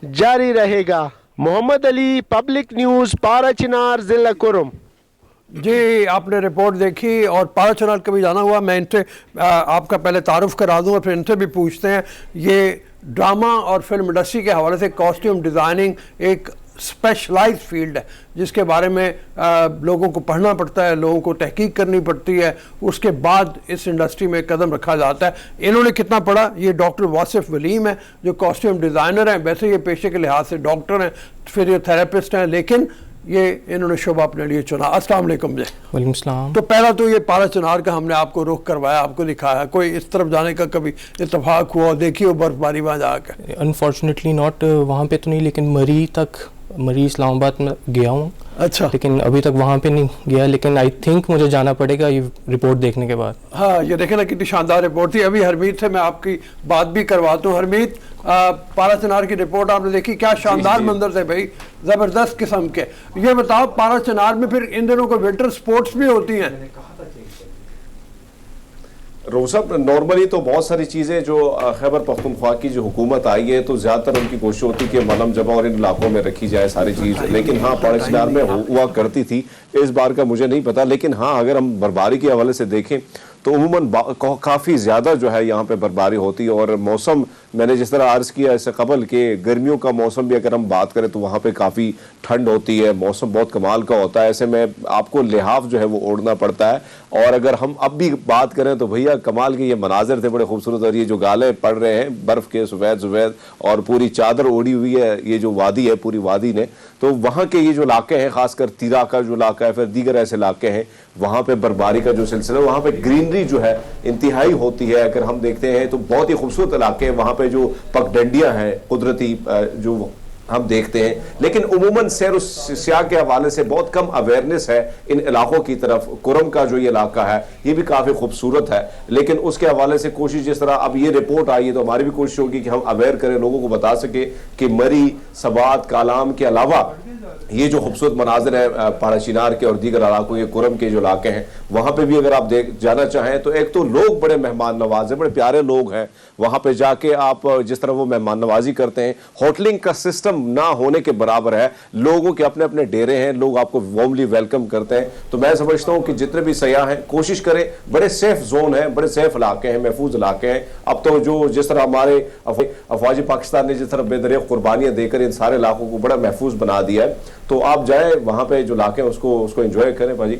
जारी रहेगा। मोहम्मद अली, पब्लिक न्यूज़, पारा चनार, जिला कुरम। जी, आपने रिपोर्ट देखी और पारा चनार कभी जाना हुआ? मैं इनसे आपका पहले तारुफ करा दूँ और फिर इनसे भी पूछते हैं। ये ड्रामा और फिल्म इंडस्ट्री के हवाले से कॉस्ट्यूम डिज़ाइनिंग एक स्पेशलाइज्ड फील्ड है, जिसके बारे में लोगों को पढ़ना पड़ता है, लोगों को तहकीक करनी पड़ती है, उसके बाद इस इंडस्ट्री में कदम रखा जाता है। इन्होंने कितना पढ़ा? ये डॉक्टर वासिफ वलीम है जो कॉस्ट्यूम डिज़ाइनर हैं, वैसे ये पेशे के लिहाज से डॉक्टर हैं, फिजियोथेरेपिस्ट हैं, लेकिन ये इन्होंने शोबा अपने लिए चुना। अस्सलाम वालेकुम जी। वालेकुम सलाम। तो पहला तो ये पारा चनार का हमने आपको रुख करवाया, आपको दिखाया, कोई इस तरफ जाने का कभी इत्तेफाक हुआ, देखी हो बर्फबारी वहाँ जाकर? अनफॉर्चुनेटली नॉट, वहाँ पे तो नहीं, लेकिन मरी इस्लामाबाद में गया हूँ। अच्छा। लेकिन अभी तक वहाँ पे नहीं गया, लेकिन आई थिंक मुझे जाना पड़ेगा ये रिपोर्ट देखने के बाद। हाँ, ये देखें ना कितनी शानदार रिपोर्ट थी। अभी हरमीत से मैं आपकी बात भी करवाता हूँ। हरमीत, पारा चनार की रिपोर्ट आपने देखी, क्या शानदार मंजर थे भाई, ज़बरदस्त किस्म के। ये बताओ, पारा चनार में फिर इन दिनों को विंटर स्पोर्ट्स भी होती हैं? रोज़ा, नॉर्मली तो बहुत सारी चीज़ें जो खैबर पख्तूनख्वा की जो हुकूमत आई है, तो ज़्यादातर उनकी कोशिश होती है कि मलम जमा और इन इलाकों में रखी जाए सारी चीज़, लेकिन हाँ पारा चनार में हुआ करती थी। इस बार का मुझे नहीं पता, लेकिन हाँ अगर हम बर्फबारी के हवाले से देखें तो उमूमन काफ़ी ज़्यादा जो है यहाँ पे बर्फबारी होती है। और मौसम मैंने जिस तरह अर्ज़ किया इससे कबल के गर्मियों का मौसम भी अगर हम बात करें तो वहाँ पे काफ़ी ठंड होती है, मौसम बहुत कमाल का होता है। ऐसे में आपको लिहाफ जो है वो ओढ़ना पड़ता है। और अगर हम अब भी बात करें तो भैया कमाल के ये मनाजिर थे, बड़े खूबसूरत। और ये जो गाले पड़ रहे हैं बर्फ़ के सफ़ेद और पूरी चादर ओढ़ी हुई है ये जो वादी है, पूरी वादी ने, तो वहाँ के ये जो इलाके हैं, खासकर तीरा का जो इलाका है, फिर दीगर ऐसे इलाके हैं, वहाँ पे बर्फबारी का जो सिलसिला, वहाँ पे ग्रीनरी जो है इंतहाई होती है। अगर हम देखते हैं तो बहुत ही खूबसूरत इलाके हैं, वहाँ पे जो पगडंडियाँ हैं कुदरती जो हम देखते हैं, लेकिन उमूमन सैर सियाह के हवाले से बहुत कम अवेयरनेस है इन इलाकों की तरफ। कुरम का जो ये इलाका है ये भी काफ़ी खूबसूरत है, लेकिन उसके हवाले से कोशिश, जिस तरह अब ये रिपोर्ट आई है तो हमारी भी कोशिश होगी कि हम अवेयर करें, लोगों को बता सके कि मरी, सबात, कालाम के अलावा ये जो खूबसूरत मनाजिर है पारा चनार के और दीगर इलाकों के, कुरम के जो इलाके हैं, वहाँ पे भी अगर आप जाना चाहें तो एक तो लोग बड़े मेहमान नवाज हैं, बड़े प्यारे लोग हैं। वहाँ पे जाके आप जिस तरह वो मेहमान नवाजी करते हैं, होटलिंग का सिस्टम ना होने के बराबर है। लोगों के अपने अपने डेरे हैं, लोग आपको वार्मली वेलकम करते हैं। तो मैं समझता हूँ कि जितने भी सयाह हैं कोशिश करें, बड़े सेफ जोन हैं, बड़े सेफ इलाके हैं, महफूज इलाके हैं। अब तो जो जिस तरह हमारे अफवाज पाकिस्तान ने जिस तरह बेदरीग कुर्बानियाँ देकर इन सारे इलाकों को बड़ा महफूज बना दिया है, तो आप जाए वहाँ पे जो इलाके हैं उसको एंजॉय करें भाजी।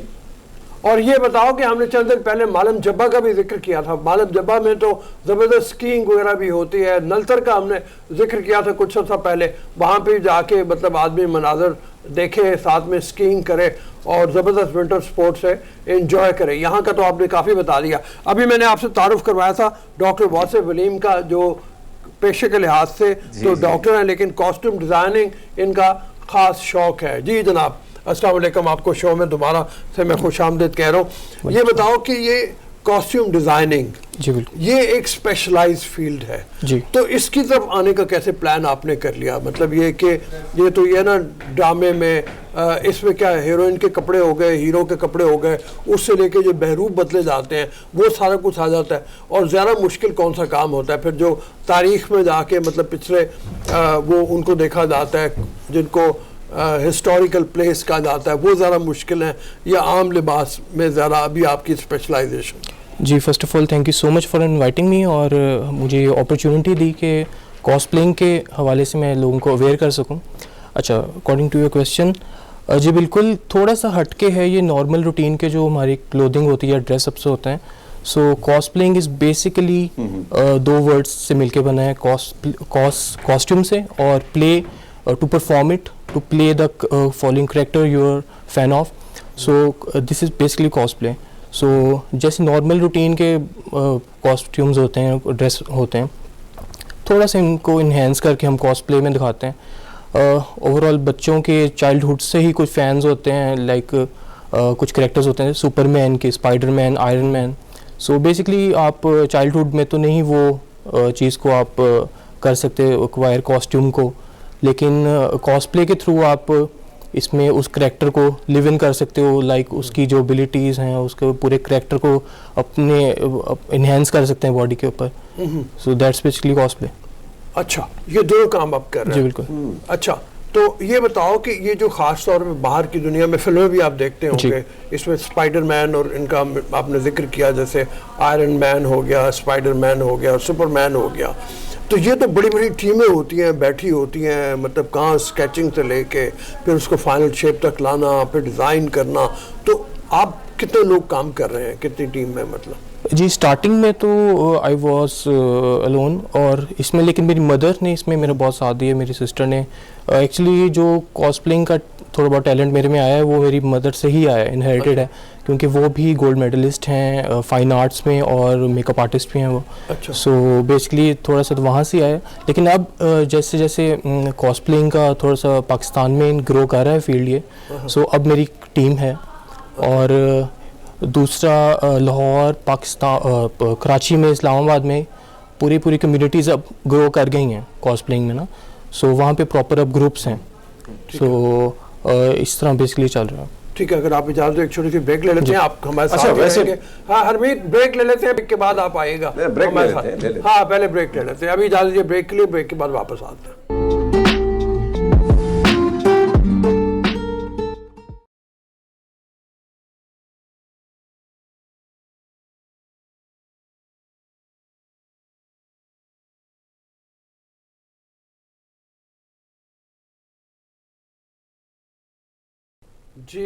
और ये बताओ कि हमने चंद दिन पहले मालम जब्बा का भी जिक्र किया था, मालम जब्बा में तो ज़बरदस्त स्कीइंग वगैरह भी होती है, नलतर का हमने जिक्र किया था कुछ अर्सा पहले, वहाँ पे जाके मतलब आदमी मनाजर देखे, साथ में स्कीइंग करे और ज़बरदस्त विंटर स्पोर्ट्स है एंजॉय करे। यहाँ का तो आपने काफ़ी बता दिया। अभी मैंने आपसे तारुफ करवाया था डॉक्टर वासिफ वलीम का, जो पेशे के लिहाज से तो डॉक्टर हैं लेकिन कॉस्ट्यूम डिज़ाइनिंग इनका ख़ास शौक़ है। जी जनाब, अस्सलाम वालेकुम, आपको शो में दोबारा से मैं खुश आमदीद कह रहा हूँ। ये बताओ कि ये कॉस्ट्यूम डिज़ाइनिंग, जी बिल्कुल, ये एक स्पेशलाइज्ड फील्ड है जी, तो इसकी तरफ आने का कैसे प्लान आपने कर लिया? मतलब ये कि ये तो ये ना ड्रामे में इसमें क्या हीरोइन के कपड़े हो गए, हीरो के कपड़े हो गए, उससे लेके जो बहरूप बदले जाते हैं वो सारा कुछ आ जाता है, और ज़्यादा मुश्किल कौन सा काम होता है फिर जो तारीख़ में जाके मतलब पिछले वो उनको देखा जाता है जिनको हिस्टोरिकल प्लेस कहा जाता है, वो ज़रा मुश्किल है या आम लिबास में ज़रा अभी आपकी स्पेशलाइजेशन? जी first of all thank you so much for inviting me, और मुझे ये अपॉर्चुनिटी दी कि कॉस्प्लेइंग के हवाले से मैं लोगों को अवेयर कर सकूं। अच्छा, अकॉर्डिंग टू योर क्वेश्चन, जी बिल्कुल थोड़ा सा हटके है ये नॉर्मल रूटीन के जो हमारी क्लोथिंग होती है, ड्रेसअप से होते हैं। सो कॉस्प्लेइंग इज़ बेसिकली दो वर्ड्स से मिलके बना है, कॉस्ट्यूम से और play to perform it, to play the following character you are fan of, so this is basically cosplay। so जैसे नॉर्मल रूटीन के कॉस्ट्यूम्स होते हैं, ड्रेस होते हैं, थोड़ा सा इनको इन्हेंस करके हम कॉस्प्ले में दिखाते हैं। ओवरऑल बच्चों के चाइल्डहुड से ही कुछ फैंस होते हैं, लाइक कुछ कैरेक्टर्स होते हैं सुपरमैन के, Spiderman, iron man. So basically आप चाइल्डहुड में तो नहीं वो चीज़ को आप कर सकते एक्वायर कॉस्ट्यूम को, लेकिन कॉस्प्ले के थ्रू आप इसमें उस करैक्टर को लिव इन कर सकते हो, लाइक उसकी जो एबिलिटीज़ हैं उसके पूरे करैक्टर को अपने इन्हेंस कर सकते हैं बॉडी के ऊपर। So that's basically cosplay. अच्छा, ये दोनों काम आप कर रहे हैं? जी बिल्कुल। अच्छा, तो ये बताओ कि ये जो ख़ास तौर पे बाहर की दुनिया में फिल्में भी आप देखते होंगे, इसमें स्पाइडरमैन और इनका आपने जिक्र किया, जैसे आयरन मैन हो गया, स्पाइडरमैन हो गया, सुपरमैन हो गया, तो ये तो बड़ी बड़ी टीमें होती हैं, बैठी होती हैं, मतलब कहाँ स्केचिंग से लेके फिर उसको फाइनल शेप तक लाना, फिर डिज़ाइन करना। तो आप कितने लोग काम कर रहे हैं, कितनी टीम में? मतलब जी स्टार्टिंग में तो आई वॉज अलोन, और इसमें लेकिन मेरी मदर ने इसमें मेरा बहुत साथ दिया, मेरी सिस्टर ने। एक्चुअली जो कॉस्प्लेइंग का थोड़ा बहुत टैलेंट मेरे में आया है वो मेरी मदर से ही आया है, इनहेरिटेड है, क्योंकि वो भी गोल्ड मेडलिस्ट हैं फाइन आर्ट्स में और मेकअप आर्टिस्ट भी हैं वो। अच्छा। सो बेसिकली थोड़ा सा तो वहाँ से आया, लेकिन अब जैसे जैसे कॉस्प्लेइंग का थोड़ा सा पाकिस्तान में ग्रो कर रहा है फील्ड ये, सो अब मेरी टीम है, और दूसरा लाहौर, पाकिस्तान, कराची में, इस्लामाबाद में पूरी कम्युनिटीज़ अब ग्रो कर गई हैं कॉस्प्लेइंग में ना। सो वहाँ पे प्रॉपर अब ग्रुप्स हैं। सो इस तरह बेसिकली चल रहा है। ठीक है, अगर आप इजाज़त दो एक छोटी सी ब्रेक ले लेते हैं, आप हमारे साथ रहेंगे। हाँ हरमीत, ब्रेक ले लेते हैं, ब्रेक के बाद आप आएगा हमारे साथ। हाँ पहले ब्रेक ले लेते हैं, अभी इजाज़त दीजिए ब्रेक के लिए, ब्रेक के बाद वापस आते हैं। जी,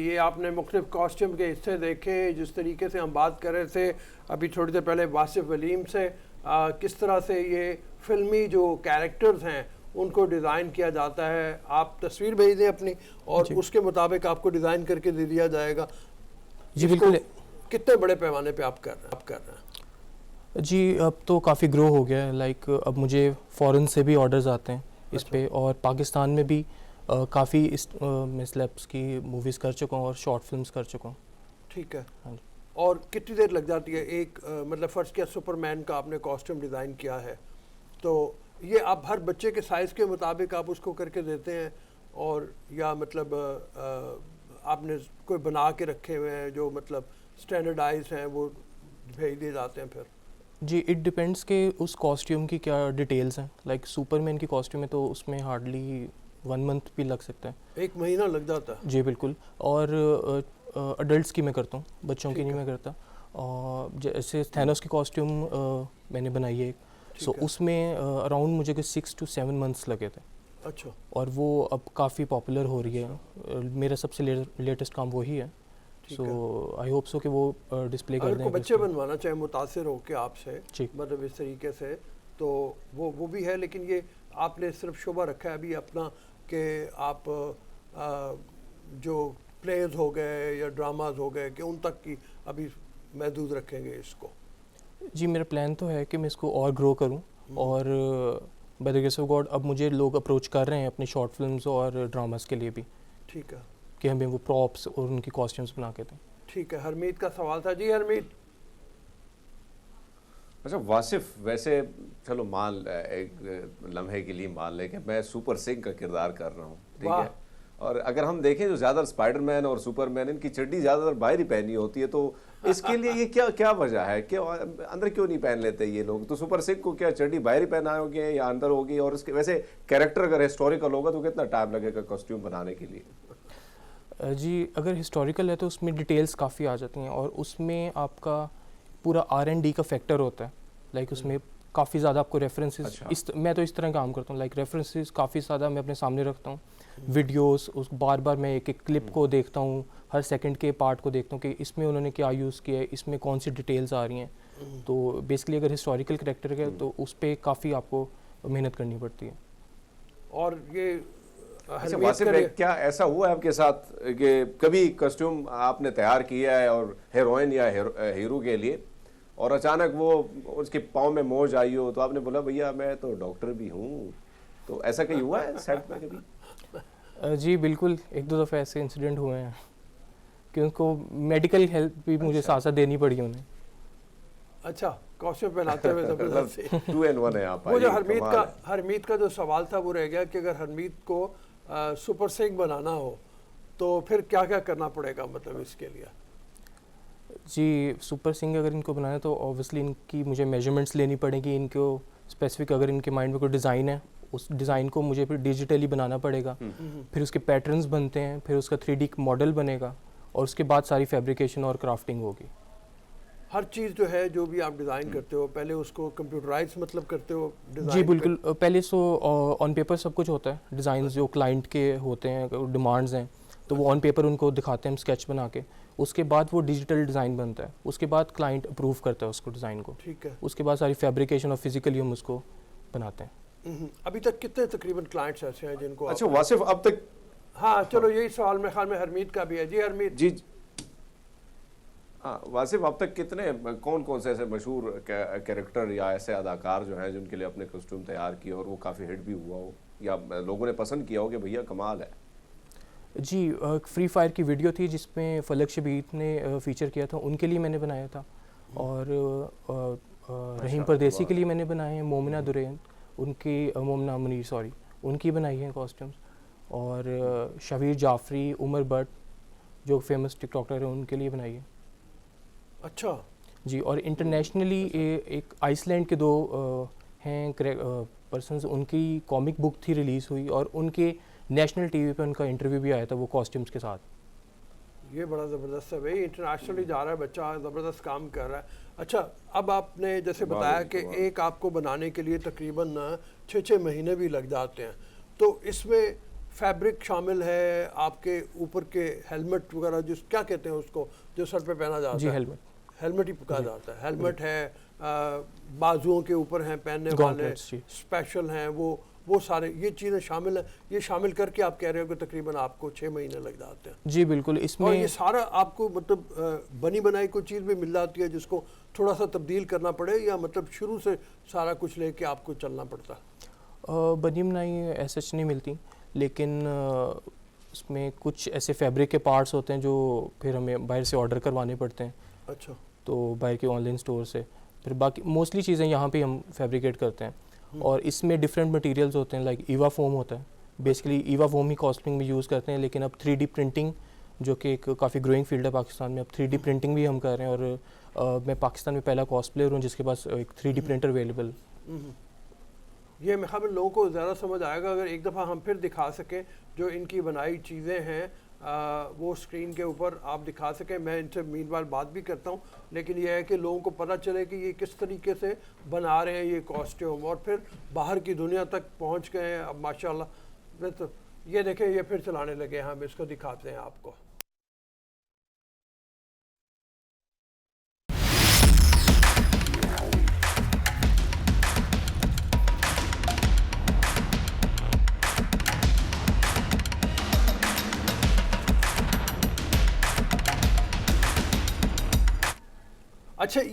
ये आपने मुख्तलिफ कॉस्ट्यूम के हिस्से देखे, जिस तरीके से हम बात कर रहे थे अभी थोड़ी देर पहले वासिफ वलीम से, किस तरह से ये फिल्मी जो कैरेक्टर्स हैं उनको डिज़ाइन किया जाता है। आप तस्वीर भेज दें अपनी और उसके मुताबिक आपको डिज़ाइन करके दे दिया जाएगा। जी बिल्कुल। कितने बड़े पैमाने पे आप कर रहे हैं? जी अब तो काफ़ी ग्रो हो गया है, लाइक अब मुझे फ़ॉरेन से भी ऑर्डर्स आते हैं इस पे, और पाकिस्तान में भी काफ़ी मैं स्लैब्स की मूवीज़ कर चुका हूँ और शॉर्ट फिल्म्स कर चुका हूँ। ठीक है। हाँ जी। और कितनी देर लग जाती है एक मतलब फ़र्ज़ किया सुपरमैन का आपने कॉस्ट्यूम डिज़ाइन किया है, तो ये आप हर बच्चे के साइज़ के मुताबिक आप उसको करके देते हैं, और या मतलब आपने कोई बना के रखे हुए हैं जो मतलब स्टैंडर्डाइज हैं वो भेज दिए जाते हैं फिर? जी इट डिपेंड्स कि उस कॉस्ट्यूम की क्या डिटेल्स हैं। लाइक सुपरमैन की कॉस्ट्यूम है तो उसमें हार्डली 1 मंथ भी लग सकता है, 1 महीना लग जाता है। जी बिल्कुल। और अडल्ट्स की मैं करता हूँ, बच्चों की नहीं मैं करता। जैसे थैनोस की कॉस्ट्यूम मैंने बनाई है एक, सो उसमें अराउंड मुझे 6 to 7 months लगे थे। अच्छा, और वो अब काफ़ी पॉपुलर हो रही है। मेरा सबसे लेटेस्ट काम वही है, सो आई होप सो कि वो डिस्प्ले कर अगर दें। कोई बच्चे बनवाना चाहे मुतासिर होकर आपसे, जी। मतलब इस तरीके से, तो वो भी है, लेकिन ये आपने सिर्फ शोभा रखा है अभी अपना कि आप जो प्लेज हो गए या ड्रामाज हो गए कि उन तक की अभी महदूद रखेंगे इसको? जी, मेरा प्लान तो है कि मैं इसको और ग्रो करूं, और by the grace of God अब मुझे लोग अप्रोच कर रहे हैं अपनी शॉर्ट फिल्म्स और ड्रामास के लिए भी, ठीक है, कि हमें वो प्रॉप्स और उनकी कॉस्ट्यूम्स बना के दें। ठीक है। हरमीत का सवाल था। जी हरमीत। अच्छा वासिफ, वैसे चलो मान एक लम्हे के लिए मान लें कि मैं सुपर सिंह का किरदार कर रहा हूँ, ठीक है, और अगर हम देखें जो ज़्यादातर स्पाइडरमैन और सुपरमैन इनकी चड्डी ज़्यादातर बाहर ही पहनी होती है, तो इसके लिए ये क्या वजह है, क्यों अंदर क्यों नहीं पहन लेते ये लोग? तो सुपर सिंह को क्या चड्डी बाहर ही पहनाओगे या अंदर होगी? और इसके वैसे कैरेक्टर अगर हिस्टोरिकल होगा तो कितना टाइम लगेगा कॉस्ट्यूम बनाने के लिए? जी, अगर हिस्टोरिकल है तो उसमें डिटेल्स काफ़ी आ जाती हैं, और उसमें आपका पूरा R&D का फैक्टर होता है। लाइक उसमें काफ़ी ज़्यादा आपको रेफरेंसेस, मैं तो इस तरह काम करता हूँ, लाइक रेफरेंसेस काफ़ी ज़्यादा मैं अपने सामने रखता हूँ, वीडियोस उस बार बार मैं एक क्लिप को देखता हूँ, हर सेकंड के पार्ट को देखता हूँ कि इसमें उन्होंने क्या यूज़ किया है, इसमें कौन सी डिटेल्स आ रही हैं। तो बेसिकली अगर हिस्टोरिकल कैरेक्टर है तो उस पर काफ़ी आपको मेहनत करनी पड़ती है। और ये अच्छा वासिफ, क्या ऐसा हुआ है आपके साथ कि कभी कॉस्ट्यूम आपने तैयार किया है और हीरोइन या हीरो के लिए, और अचानक वो उसके पाँव में मोच आई हो, तो आपने बोला भैया मैं तो डॉक्टर भी हूँ, तो ऐसा कहीं हुआ है सेट में कभी? जी बिल्कुल, एक दो दफ़े ऐसे इंसिडेंट हुए हैं कि उनको मेडिकल हेल्प भी मुझे साथ साथ देनी पड़ी उन्हें। अच्छा, कॉस्ट्यूम पहनाते हुए जबरदस्ती। 2 in 1 है आप। वो जो हरमीत का जो सवाल था वो रह गया कि अगर हरमीत को सुपर सिंह बनाना हो तो फिर क्या क्या करना पड़ेगा, मतलब इसके लिए? जी, सुपर सिंह अगर इनको बनाना है तो ऑब्वियसली इनकी मुझे मेजरमेंट्स लेनी पड़ेगी, इनको स्पेसिफिक अगर इनके माइंड में कोई डिज़ाइन है उस डिज़ाइन को मुझे फिर डिजिटली बनाना पड़ेगा, फिर उसके पैटर्न्स बनते हैं, फिर उसका 3D मॉडल बनेगा, और उसके बाद सारी फैब्रिकेशन और क्राफ्टिंग होगी। हर चीज़ जो है जो भी आप डिज़ाइन करते हो पहले उसको कंप्यूटराइज मतलब करते हो डिज़ाइन? जी बिल्कुल, पहले सो ऑन पेपर सब कुछ होता है, डिज़ाइन जो क्लाइंट के होते हैं, डिमांड्स हैं, तो वो ऑन पेपर उनको दिखाते हैं हम स्केच बना के, उसके बाद वो डिजिटल डिज़ाइन बनता है, उसके बाद क्लाइंट अप्रूव करता है उसको डिज़ाइन को, ठीक है, उसके बाद सारी फैब्रिकेशन और फिजिकली हम उसको बनाते हैं। अभी तक कितने तकरीबन क्लाइंट्स ऐसे हैं जिनको? अच्छा वासिफ, अब तक हाँ चलो यही सवाल मेरे ख्याल में हरमीत का भी है। जी हरमीत। जी हाँ वासिफ, अब तक कितने कौन से ऐसे मशहूर कैरेक्टर या ऐसे अदाकार जो हैं जिनके लिए अपने कॉस्ट्यूम तैयार किए और वो काफ़ी हिट भी हुआ हो या लोगों ने पसंद किया हो कि भैया कमाल है? जी, फ्री फायर की वीडियो थी जिसमें फलक शबीर ने फीचर किया था, उनके लिए मैंने बनाया था, और रहीम परदेसी के लिए मैंने बनाए हैं, मोमिना दुरेन उनकी, मोमिना मुनीर सॉरी, उनकी बनाई है कॉस्ट्यूम्स, और शबीर जाफरी, उमर भट्ट जो फेमस टिकटॉकर है उनके लिए बनाई है। अच्छा जी, और इंटरनेशनली एक आइसलैंड के 2 हैं पर्सन्स, उनकी कॉमिक बुक थी रिलीज़ हुई, और उनके नेशनल टीवी पे उनका इंटरव्यू भी आया था वो कॉस्ट्यूम्स के साथ। ये बड़ा ज़बरदस्त है भाई, इंटरनेशनली जा रहा है बच्चा, ज़बरदस्त काम कर रहा है। अच्छा, अब आपने जैसे बताया कि एक आपको बनाने के लिए तकरीबन 6 महीने भी लग जाते हैं, तो इसमें फैब्रिक शामिल है, आपके ऊपर के हेलमेट वगैरह जिस क्या कहते हैं उसको जो सर पे पहना जाता है? जी हेलमेट ही कहा जाता है। हेलमेट है, बाजुओं के ऊपर हैं पहनने वाले स्पेशल हैं, वो सारे ये चीज़ें शामिल हैं। ये शामिल करके आप कह रहे हो कि तकरीबन आपको 6 महीने लग जाते हैं? जी बिल्कुल। इसमें और ये सारा आपको मतलब बनी बनाई कोई चीज़ भी मिल जाती है जिसको थोड़ा सा तब्दील करना पड़े, या मतलब शुरू से सारा कुछ लेके आपको चलना पड़ता है? बनी बनाई ऐसा नहीं मिलती, लेकिन उसमें कुछ ऐसे फैब्रिक के पार्ट्स होते हैं जो फिर हमें बाहर से ऑर्डर करवाने पड़ते हैं। अच्छा, तो बाहर के ऑनलाइन स्टोर से, फिर बाकी मोस्टली चीज़ें यहाँ पे हम फैब्रिकेट करते हैं, और इसमें डिफरेंट मटेरियल्स होते हैं, लाइक ईवा फोम होता है, बेसिकली ईवा फोम ही कॉस्ट्यूमिंग में यूज़ करते हैं, लेकिन अब 3D प्रिंटिंग जो कि एक काफ़ी ग्रोइंग फील्ड है पाकिस्तान में, अब 3D प्रिंटिंग भी हम कर रहे हैं, और मैं पाकिस्तान में पहला कॉस्प्लेयर हूँ जिसके पास एक 3D प्रिंटर अवेलेबल। ये मेरे ख्याल में लोगों को ज़्यादा समझ आएगा अगर एक दफ़ा हम फिर दिखा सकें जो इनकी बनाई चीज़ें हैं, वो स्क्रीन के ऊपर आप दिखा सकें। मैं इनसे मीनवाइल बात भी करता हूँ, लेकिन यह है कि लोगों को पता चले कि ये किस तरीके से बना रहे हैं ये कॉस्ट्यूम, और फिर बाहर की दुनिया तक पहुँच गए हैं अब माशाल्लाह। तो ये देखें, ये फिर चलाने लगे, हम इसको दिखाते हैं आपको।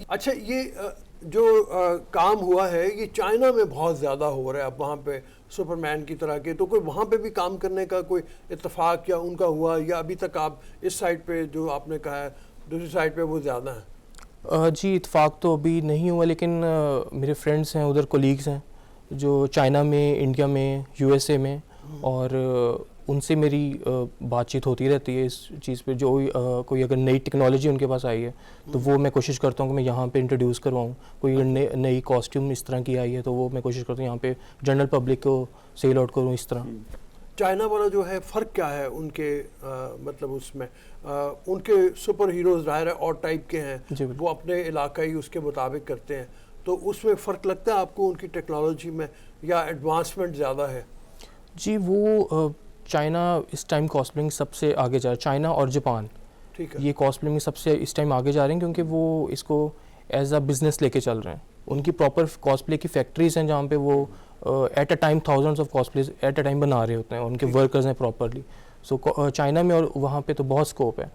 अच्छा, ये जो काम हुआ है ये चाइना में बहुत ज़्यादा हो रहा है अब, वहाँ पे सुपरमैन की तरह के, तो कोई वहाँ पे भी काम करने का कोई इत्तेफाक या उनका हुआ, या अभी तक आप इस साइड पे जो आपने कहा है दूसरी साइड पे वो ज़्यादा है? जी इत्तेफाक तो अभी नहीं हुआ, लेकिन मेरे फ्रेंड्स हैं उधर, कोलीग्स हैं जो चाइना में, इंडिया में, यूएसए में, और उनसे मेरी बातचीत होती रहती है इस चीज़ पे। जो कोई अगर नई टेक्नोलॉजी उनके पास आई है तो वो मैं कोशिश करता हूँ कि मैं यहाँ पे इंट्रोड्यूस करवाऊँ। कोई नई कॉस्ट्यूम इस तरह की आई है तो वो मैं कोशिश करता हूँ यहाँ पे जनरल पब्लिक को सेल आउट करूँ इस तरह। चाइना वाला जो है फ़र्क क्या है उनके मतलब उसमें उनके सुपर हीरोज़ ज़ाहिर है और टाइप के हैं, वो अपने इलाकाई उसके मुताबिक करते हैं, तो उसमें फ़र्क लगता है आपको उनकी टेक्नोलॉजी में, या एडवांसमेंट ज़्यादा है? जी वो चाइना इस टाइम कॉस्प्लिंग सबसे आगे जा रहा है, चाइना और जापान, ठीक है, ये कॉस्प्लिंग में सबसे इस टाइम आगे जा रहे हैं क्योंकि वो इसको एज अ बिज़नेस लेके चल रहे हैं। उनकी प्रॉपर कॉस्प्ले की फैक्ट्रीज हैं जहाँ पे वो at a time thousands of cosplays at a time बना रहे होते हैं, उनके वर्कर्स हैं प्रॉपरली। सो चाइना में और वहाँ पे तो बहुत स्कोप है,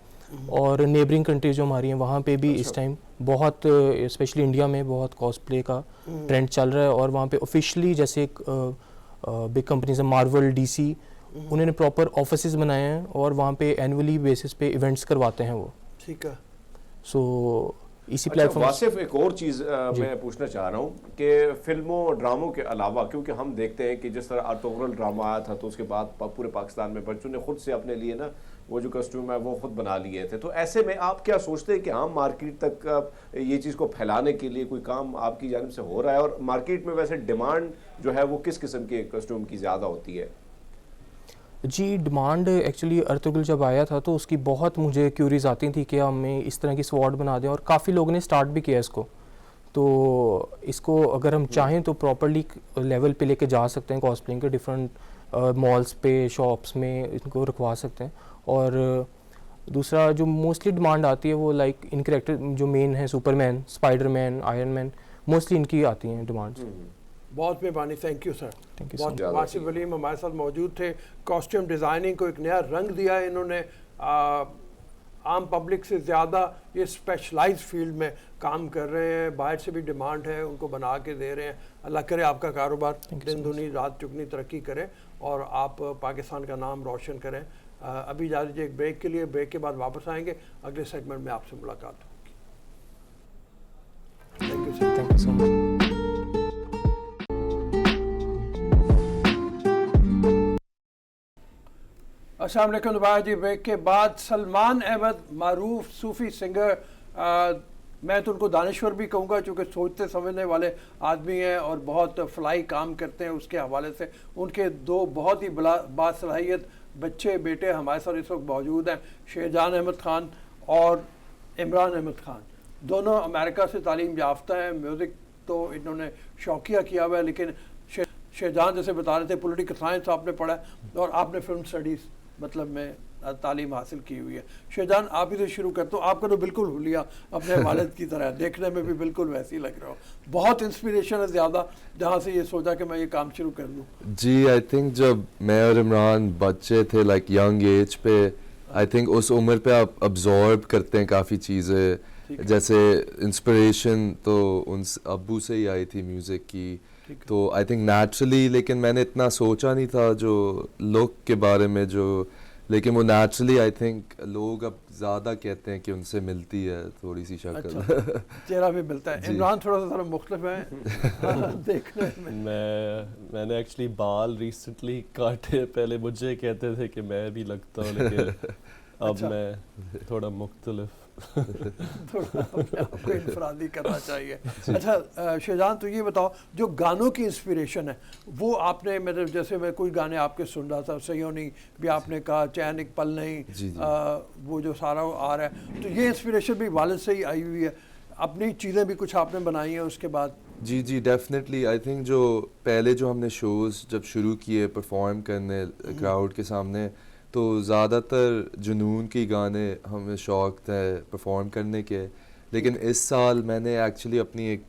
और नेबरिंग कंट्रीज जो हमारी हैं वहाँ पे भी इस टाइम बहुत, स्पेशली इंडिया में बहुत कॉस्प्ले का ट्रेंड चल रहा है। और वहाँ पे ऑफिशियली जैसे एक बिग कंपनीज है मार्वल, डीसी, उन्होंने प्रॉपर ऑफिसेज बनाए हैं और वहाँ पे एनुअली बेसिस पे इवेंट्स करवाते हैं वो। ठीक है। सो इसी प्लेटफॉर्म। वासिफ, एक और चीज़ मैं पूछना चाह रहा हूँ कि फिल्मों ड्रामों के अलावा, क्योंकि हम देखते हैं कि जिस तरह अर्तुगरुल ड्रामा आया था तो उसके बाद पूरे पाकिस्तान में बच्चों ने खुद से अपने लिए ना वो जो कस्ट्यूम है वो खुद बना लिए थे, तो ऐसे में आप क्या सोचते हैं कि आम मार्केट तक ये चीज़ को फैलाने के लिए कोई काम आपकी जानिब से हो रहा है? और मार्केट में वैसे डिमांड जो है वो किस किस्म के कस्ट्यूम की ज़्यादा होती है? जी डिमांड एक्चुअली अर्तुगरुल जब आया था तो उसकी बहुत मुझे क्यूरीज आती थी कि हमें इस तरह की स्वॉर्ड बना दें, और काफ़ी लोगों ने स्टार्ट भी किया इसको। तो इसको अगर हम चाहें तो प्रॉपरली लेवल पे लेके जा सकते हैं, कॉस्प्लेइंग के डिफरेंट मॉल्स पे, शॉप्स में इनको रखवा सकते हैं। और दूसरा जो मोस्टली डिमांड आती है वो लाइक इन कैरेक्टर जो मेन है, Superman, Spiderman, iron man, mostly इनकी आती हैं डिमांड्स। बहुत मेहरबानी, thank you sir. Thank you. बहुत वासिफ वलीम हमारे साथ मौजूद थे, कॉस्ट्यूम डिज़ाइनिंग को एक नया रंग दिया है इन्होंने, आम पब्लिक से ज़्यादा ये स्पेशलाइज्ड फील्ड में काम कर रहे हैं, बाहर से भी डिमांड है, उनको बना के दे रहे हैं। अल्लाह करे आपका कारोबार दिन दुनी रात चुगनी तरक्की करे और आप पाकिस्तान का नाम रोशन करें। अभी जा दीजिए एक ब्रेक के लिए, ब्रेक के बाद वापस आएंगे, अगले सेगमेंट में आपसे मुलाकात होगी। Thank you sir. Thank you so much. अस्सलाम वालेकुम दोबारा जी, ब्रेक के बाद सलमान अहमद मारूफ सूफ़ी सिंगर, मैं तो उनको दानिश्वर भी कहूँगा चूँकि सोचते समझने वाले आदमी हैं और बहुत फ्लाई काम करते हैं। उसके हवाले से उनके दो बहुत ही बासलाहियत बच्चे बेटे हमारे साथ इस वक्त मौजूद हैं, शेरजान अहमद ख़ान और इमरान अहमद ख़ान। दोनों अमेरिका से तालीम याफ्ता हैं। म्यूज़िक तो इन्होंने शौकिया किया हुआ है, लेकिन शेरजान जैसे बता रहे थे पॉलिटिकल साइंस आपने पढ़ा है और आपने फिल्म स्टडीज़ मतलब में तालीम हासिल की हुई है। शेरजान आप ही से शुरू करता हूँ, आपका तो बिल्कुल हुलिया अपने वालिद की तरह, देखने में भी बिल्कुल वैसे ही लग रहा हो, बहुत इंस्पिरेशन है ज़्यादा, जहाँ से ये सोचा कि मैं ये काम शुरू कर लूँ। जी आई थिंक जब मैं और इमरान बच्चे थे, लाइक यंग एज पे, आई थिंक उस उम्र पे आप अब्जॉर्ब करते हैं काफ़ी चीज़ें, जैसे इंस्पिरेशन तो उन अब्बू से ही आई थी म्यूज़िक की, तो आई थिंक नेचुरली, लेकिन मैंने इतना सोचा नहीं था जो लुक के बारे में, जो लेकिन वो नेचुरली आई थिंक लोग अब ज़्यादा कहते हैं कि उनसे मिलती है थोड़ी सी शक्ल। अच्छा, चेहरा भी मिलता है। इमरान थोड़ा सा मुख्तलिफ है देखने में। मैंने एक्चुअली बाल रिसेंटली काटे, पहले मुझे कहते थे कि मैं भी लगता हूँ, लेकिन अब मैं थोड़ा मुख्तलिफ थोड़ा आपको इनफरादी करना चाहिए। अच्छा शेरजान, तो ये बताओ जो गानों की इंस्पिरेशन है वो आपने, मतलब जैसे मैं कोई गाने आपके सुन रहा था, सही नहीं भी आपने कहा, चैन एक पल नहीं, वो जो सारा आ रहा है, तो ये इंस्पिरेशन भी वालिद से ही आई हुई है। अपनी चीज़ें भी कुछ आपने बनाई हैं उसके बाद? जी जी डेफिनेटली। आई थिंक जो पहले जो हमने शोज़ जब शुरू किए परफॉर्म करने क्राउड के सामने, तो ज़्यादातर जुनून के गाने हमें शौक़ थे परफॉर्म करने के। लेकिन इस साल मैंने एक्चुअली अपनी एक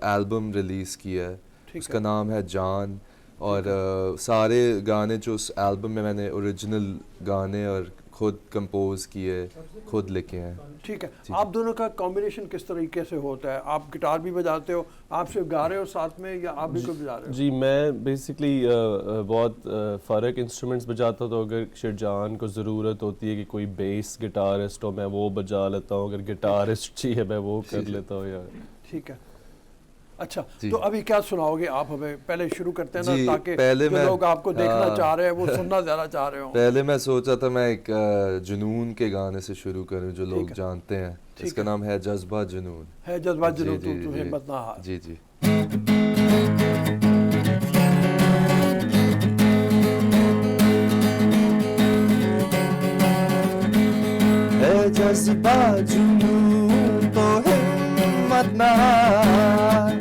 एल्बम रिलीज़ किया है, उसका नाम है जान। और सारे गाने जो उस एल्बम में मैंने ओरिजिनल गाने और खुद कंपोज किए, खुद लिखे हैं। ठीक है, आप दोनों का कॉम्बिनेशन किस तरीके से होता है? आप गिटार भी बजाते हो, आप सिर्फ गा रहे हो साथ में, या आप भी कोई बजा रहे हो? जी मैं बेसिकली बहुत फ़र्क इंस्ट्रूमेंट्स बजाता हूँ, तो अगर शिरजान को ज़रूरत होती है कि कोई बेस गिटारिस्ट हो, मैं वो बजा लेता हूँ। अगर गिटारिस्ट चाहिए मैं वो कर लेता हूँ यार। ठीक है, अच्छा तो अभी क्या सुनाओगे आप हमें? पहले शुरू करते हैं ना, ताकि पहले जो लोग आपको देखना चाह रहे हैं वो सुनना ज़्यादा चाह रहे हो। पहले मैं सोचा था मैं एक जुनून के गाने से शुरू करूं जो लोग जानते हैं। इसका नाम है जज्बा जुनून। है जज्बा जुनून, तू हिम्मत ना हार। जी जी। है जज्बा जुनून तो हिम्मत ना हार,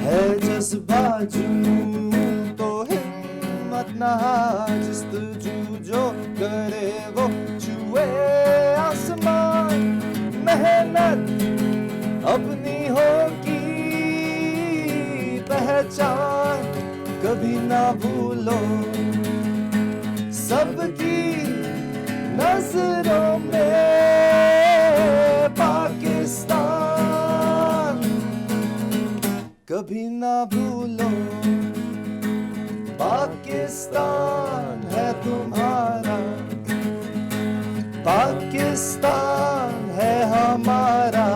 है जज्बा जुनून तो हिम्मत ना हार। जस्तजू जो करे वो छुए आसमान, मेहनत अपनी होगी पहचान, कभी ना भूलो सबकी नजरों में पाकिस्तान, कभी ना भूलो पाकिस्तान है तुम्हारा, पाकिस्तान है हमारा।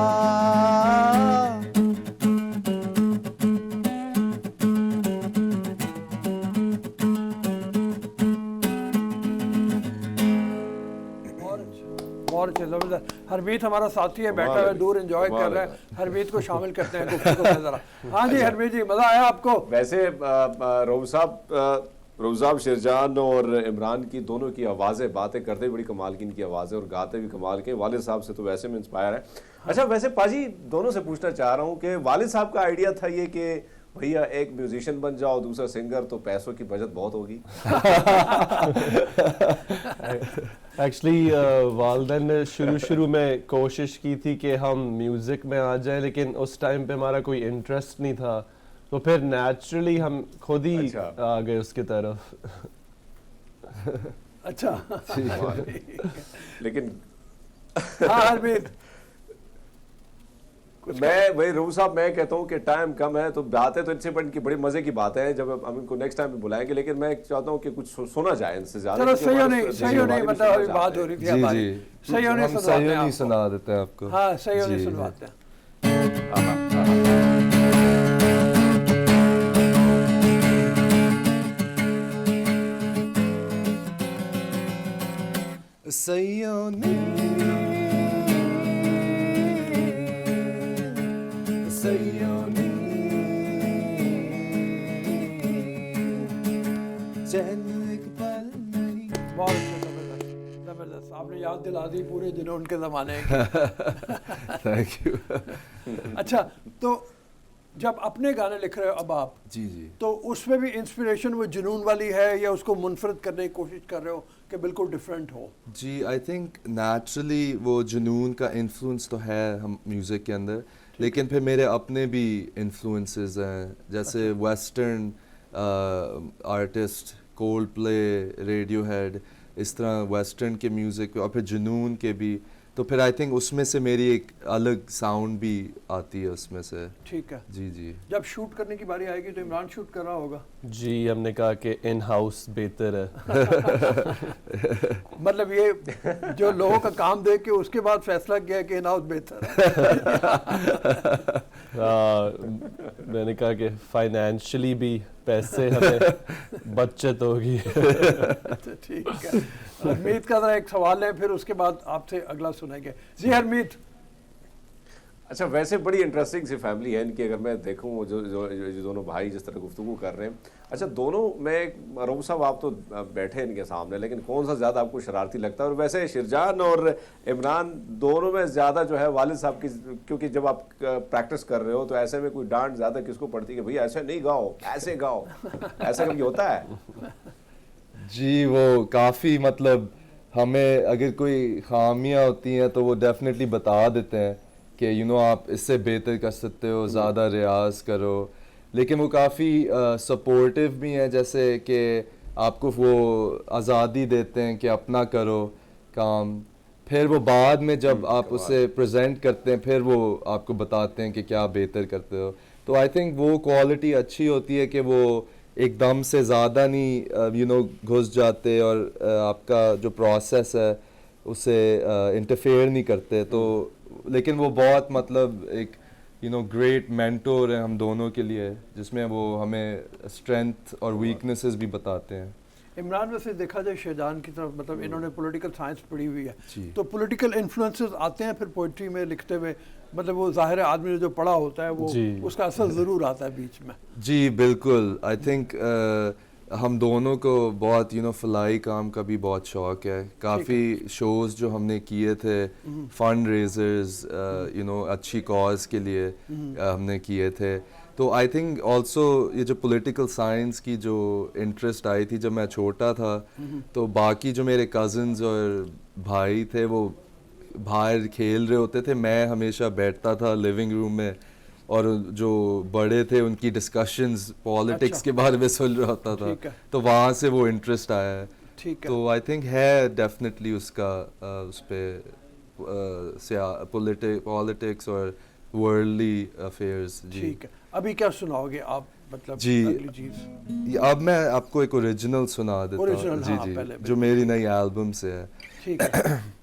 हरमीत हमारा साथी है, बैठा हुआ दूर एंजॉय कर रहा है। हरमीत को शामिल करते हैं गुफ्तगू में जरा। हाँ जी हरमीत जी, मजा आया आपको? वैसे रऊफ साहब शिरजान और इमरान की दोनों की आवाज़ें, बातें करते भी बड़ी कमाल की इनकी आवाज़ें और गाते भी कमाल के। वालिद साहब से तो वैसे में इंस्पायर है। अच्छा वैसे पाजी दोनों से पूछना चाह रहा हूँ कि वालिद साहब का आइडिया था ये कि भैया एक म्यूजिशियन बन जाओ, दूसरा सिंगर, तो पैसों की बचत बहुत होगी। एक्चुअली वालदैन ने शुरू में कोशिश की थी कि हम म्यूज़िक में आ जाएं, लेकिन उस टाइम पे हमारा कोई इंटरेस्ट नहीं था, तो फिर नेचुरली हम खुद ही आ गए उसकी तरफ। अच्छा लेकिन हाँ हरमीत, मैं वही रऊफ साहब, मैं कहता हूँ कि टाइम कम है, तो बातें तो इनसे की बड़ी मजे की बातें हैं, जब हम इनको नेक्स्ट टाइम बुलाएंगे, लेकिन मैं चाहता हूँ कि कुछ सुना जाए इनसे ज्यादा। चलो सही नहीं मतलब अभी बात हो रही थी हमारी, सही होने सुना देते हैं आपको। हाँ सही होने सुनवाते हैं। सयोनी सयोनी चैन एक पल नहीं। बहुत जबरदस्त, आपने याद दिला दी पूरे जुनून के ज़माने की। Thank you. अच्छा तो जब अपने गाने लिख रहे हो अब आप, जी जी, तो उसमें भी इंस्पिरेशन वो जुनून वाली है या उसको मुनफरद करने की कोशिश कर रहे हो कि बिल्कुल डिफरेंट हो? जी आई थिंक नेचुरली वो जुनून का इन्फ्लुएंस तो है हम म्यूज़िक के अंदर, लेकिन फिर मेरे अपने भी इन्फ्लुएंसेस हैं, जैसे western artist cold play, Radiohead, इस तरह वेस्टर्न के म्यूज़िक और फिर जुनून के भी, तो फिर आई थिंक उसमें से मेरी एक अलग साउंड भी आती है उसमें से। ठीक है जी जी। जब शूट करने की बारी आएगी तो इमरान शूट कर रहा होगा? जी हमने कहा कि इन हाउस बेहतर है। मतलब ये जो लोगों का काम देख के उसके बाद फैसला किया कि इन हाउस बेहतर है। मैंने कहा कि फाइनेंशियली भी पैसे हमें बचत होगी। ठीक है, हरमीत का जरा एक सवाल है, फिर उसके बाद आपसे अगला सुनेंगे। जी हरमीत। अच्छा वैसे बड़ी इंटरेस्टिंग सी फैमिली है इनकी, अगर मैं देखूं जो दोनों भाई जिस तरह गुफ्तगू कर रहे हैं, अच्छा, दोनों में रऊफ साहब आप तो बैठे इनके सामने, लेकिन कौन सा ज़्यादा आपको शरारती लगता है? और वैसे शिरजान और इमरान दोनों में ज़्यादा जो है वालिद साहब की, क्योंकि जब आप प्रैक्टिस कर रहे हो तो ऐसे में कोई डांट ज़्यादा किसको पड़ती है कि भैया ऐसे नहीं गाओ, ऐसे गाओ, ऐसा कभी होता है? जी, वो काफ़ी मतलब हमें अगर कोई खामियां होती हैं तो वो डेफिनेटली बता देते हैं कि यू नो आप इससे बेहतर कर सकते हो, ज़्यादा रियाज करो। लेकिन वो काफ़ी सपोर्टिव भी हैं, जैसे कि आपको वो आज़ादी देते हैं कि अपना करो काम, फिर वो बाद में जब आप उसे प्रेजेंट करते हैं फिर वो आपको बताते हैं कि क्या बेहतर करते हो। तो आई थिंक वो क्वालिटी अच्छी होती है कि वो एकदम से ज़्यादा नहीं यू नो घुस जाते और आपका जो प्रोसेस है उसे इंटरफेयर नहीं करते। तो लेकिन वो बहुत मतलब एक यू नो ग्रेट मेंटोर है हम दोनों के लिए, जिसमें वो हमें स्ट्रेंथ और वीकनेसेस भी बताते हैं। इमरान, वैसे देखा जाए शहजान की तरफ, मतलब इन्होंने पॉलिटिकल साइंस पढ़ी हुई है, जी। तो पॉलिटिकल इन्फ्लुएंसेस आते हैं फिर पोइट्री में लिखते हुए, मतलब वो ज़ाहिर है आदमी ने जो पढ़ा होता है वो उसका असर ज़रूर आता है बीच में। जी बिल्कुल, आई थिंक हम दोनों को बहुत यू नो फलाई काम का भी बहुत शौक है। काफ़ी शोज़ जो हमने किए थे फंड रेजर्स यू नो अच्छी कॉज के लिए हमने किए थे। तो आई थिंक ऑल्सो ये जो पॉलिटिकल साइंस की जो इंटरेस्ट आई थी जब मैं छोटा था, तो बाकी जो मेरे कज़न्स और भाई थे वो बाहर खेल रहे होते थे, मैं हमेशा बैठता था लिविंग रूम में और जो बड़े थे उनकी डिस्कशंस पॉलिटिक्स के बारे में सुन रहा होता था, तो वहाँ से वो इंटरेस्ट आया है। तो आई थिंक है डेफिनेटली उसका उस पर पॉलिटिक्स और वर्ल्डली अफेयर्स। जी ठीक है, अभी क्या सुनाओगे आप, मतलब जी अगली चीज़? अब मैं आपको एक ओरिजिनल सुना देता हूँ। जी हाँ, जी, पहले जो मेरी नई एल्बम से है। ठीक है।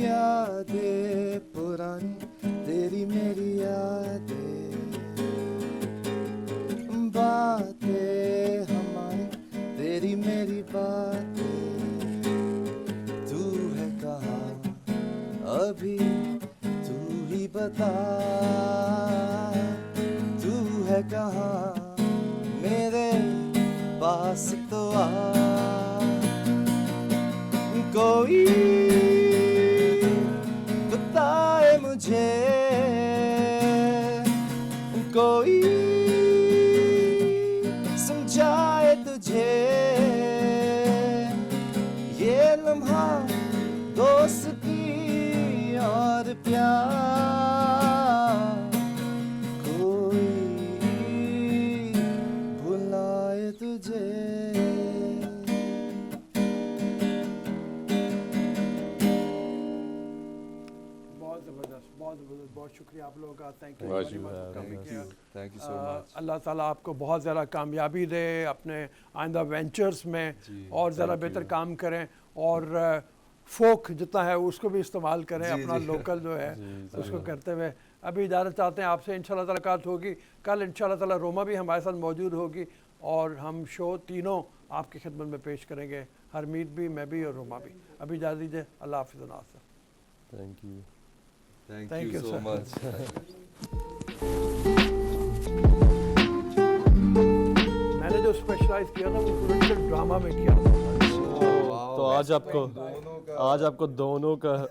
यादें पुरानी तेरी मेरी यादें, बातें हमारी तेरी मेरी बातें, तू है कहाँ अभी तू ही बता, तू है कहाँ मेरे पास तो आ, कोई बताए मुझे, कोई समझाए तुझे, ये लम्हा दोस्ती और प्यार, कोई बुलाए तुझे। बहुत शुक्रिया आप लोगों का, thank you very much. Thank you so much. Allah ताला आपको बहुत ज़्यादा कामयाबी दे अपने आइंदा वेंचर्स में, और ज़रा बेहतर काम करें, और फोक जितना है उसको भी इस्तेमाल करें, अपना लोकल जो है उसको करते हुए। अभी इजाज़त चाहते हैं आपसे, इंशाल्लाह मुलाकात होगी कल, इंशाल्लाह ताला रोमा भी हमारे साथ मौजूद होगी और हम शो तीनों आपकी खिदमत में पेश करेंगे, हरमीत भी, मैं भी और रोमा भी। अभी इजाज़त दीजिए, अल्लाह हाफ़िज़। Thank you, Thank thank you, you so sir. Much. मैंने जो स्पेशलाइज किया था वो पॉलिटिकल ड्रामा में किया था। तो आज आपको दोनों का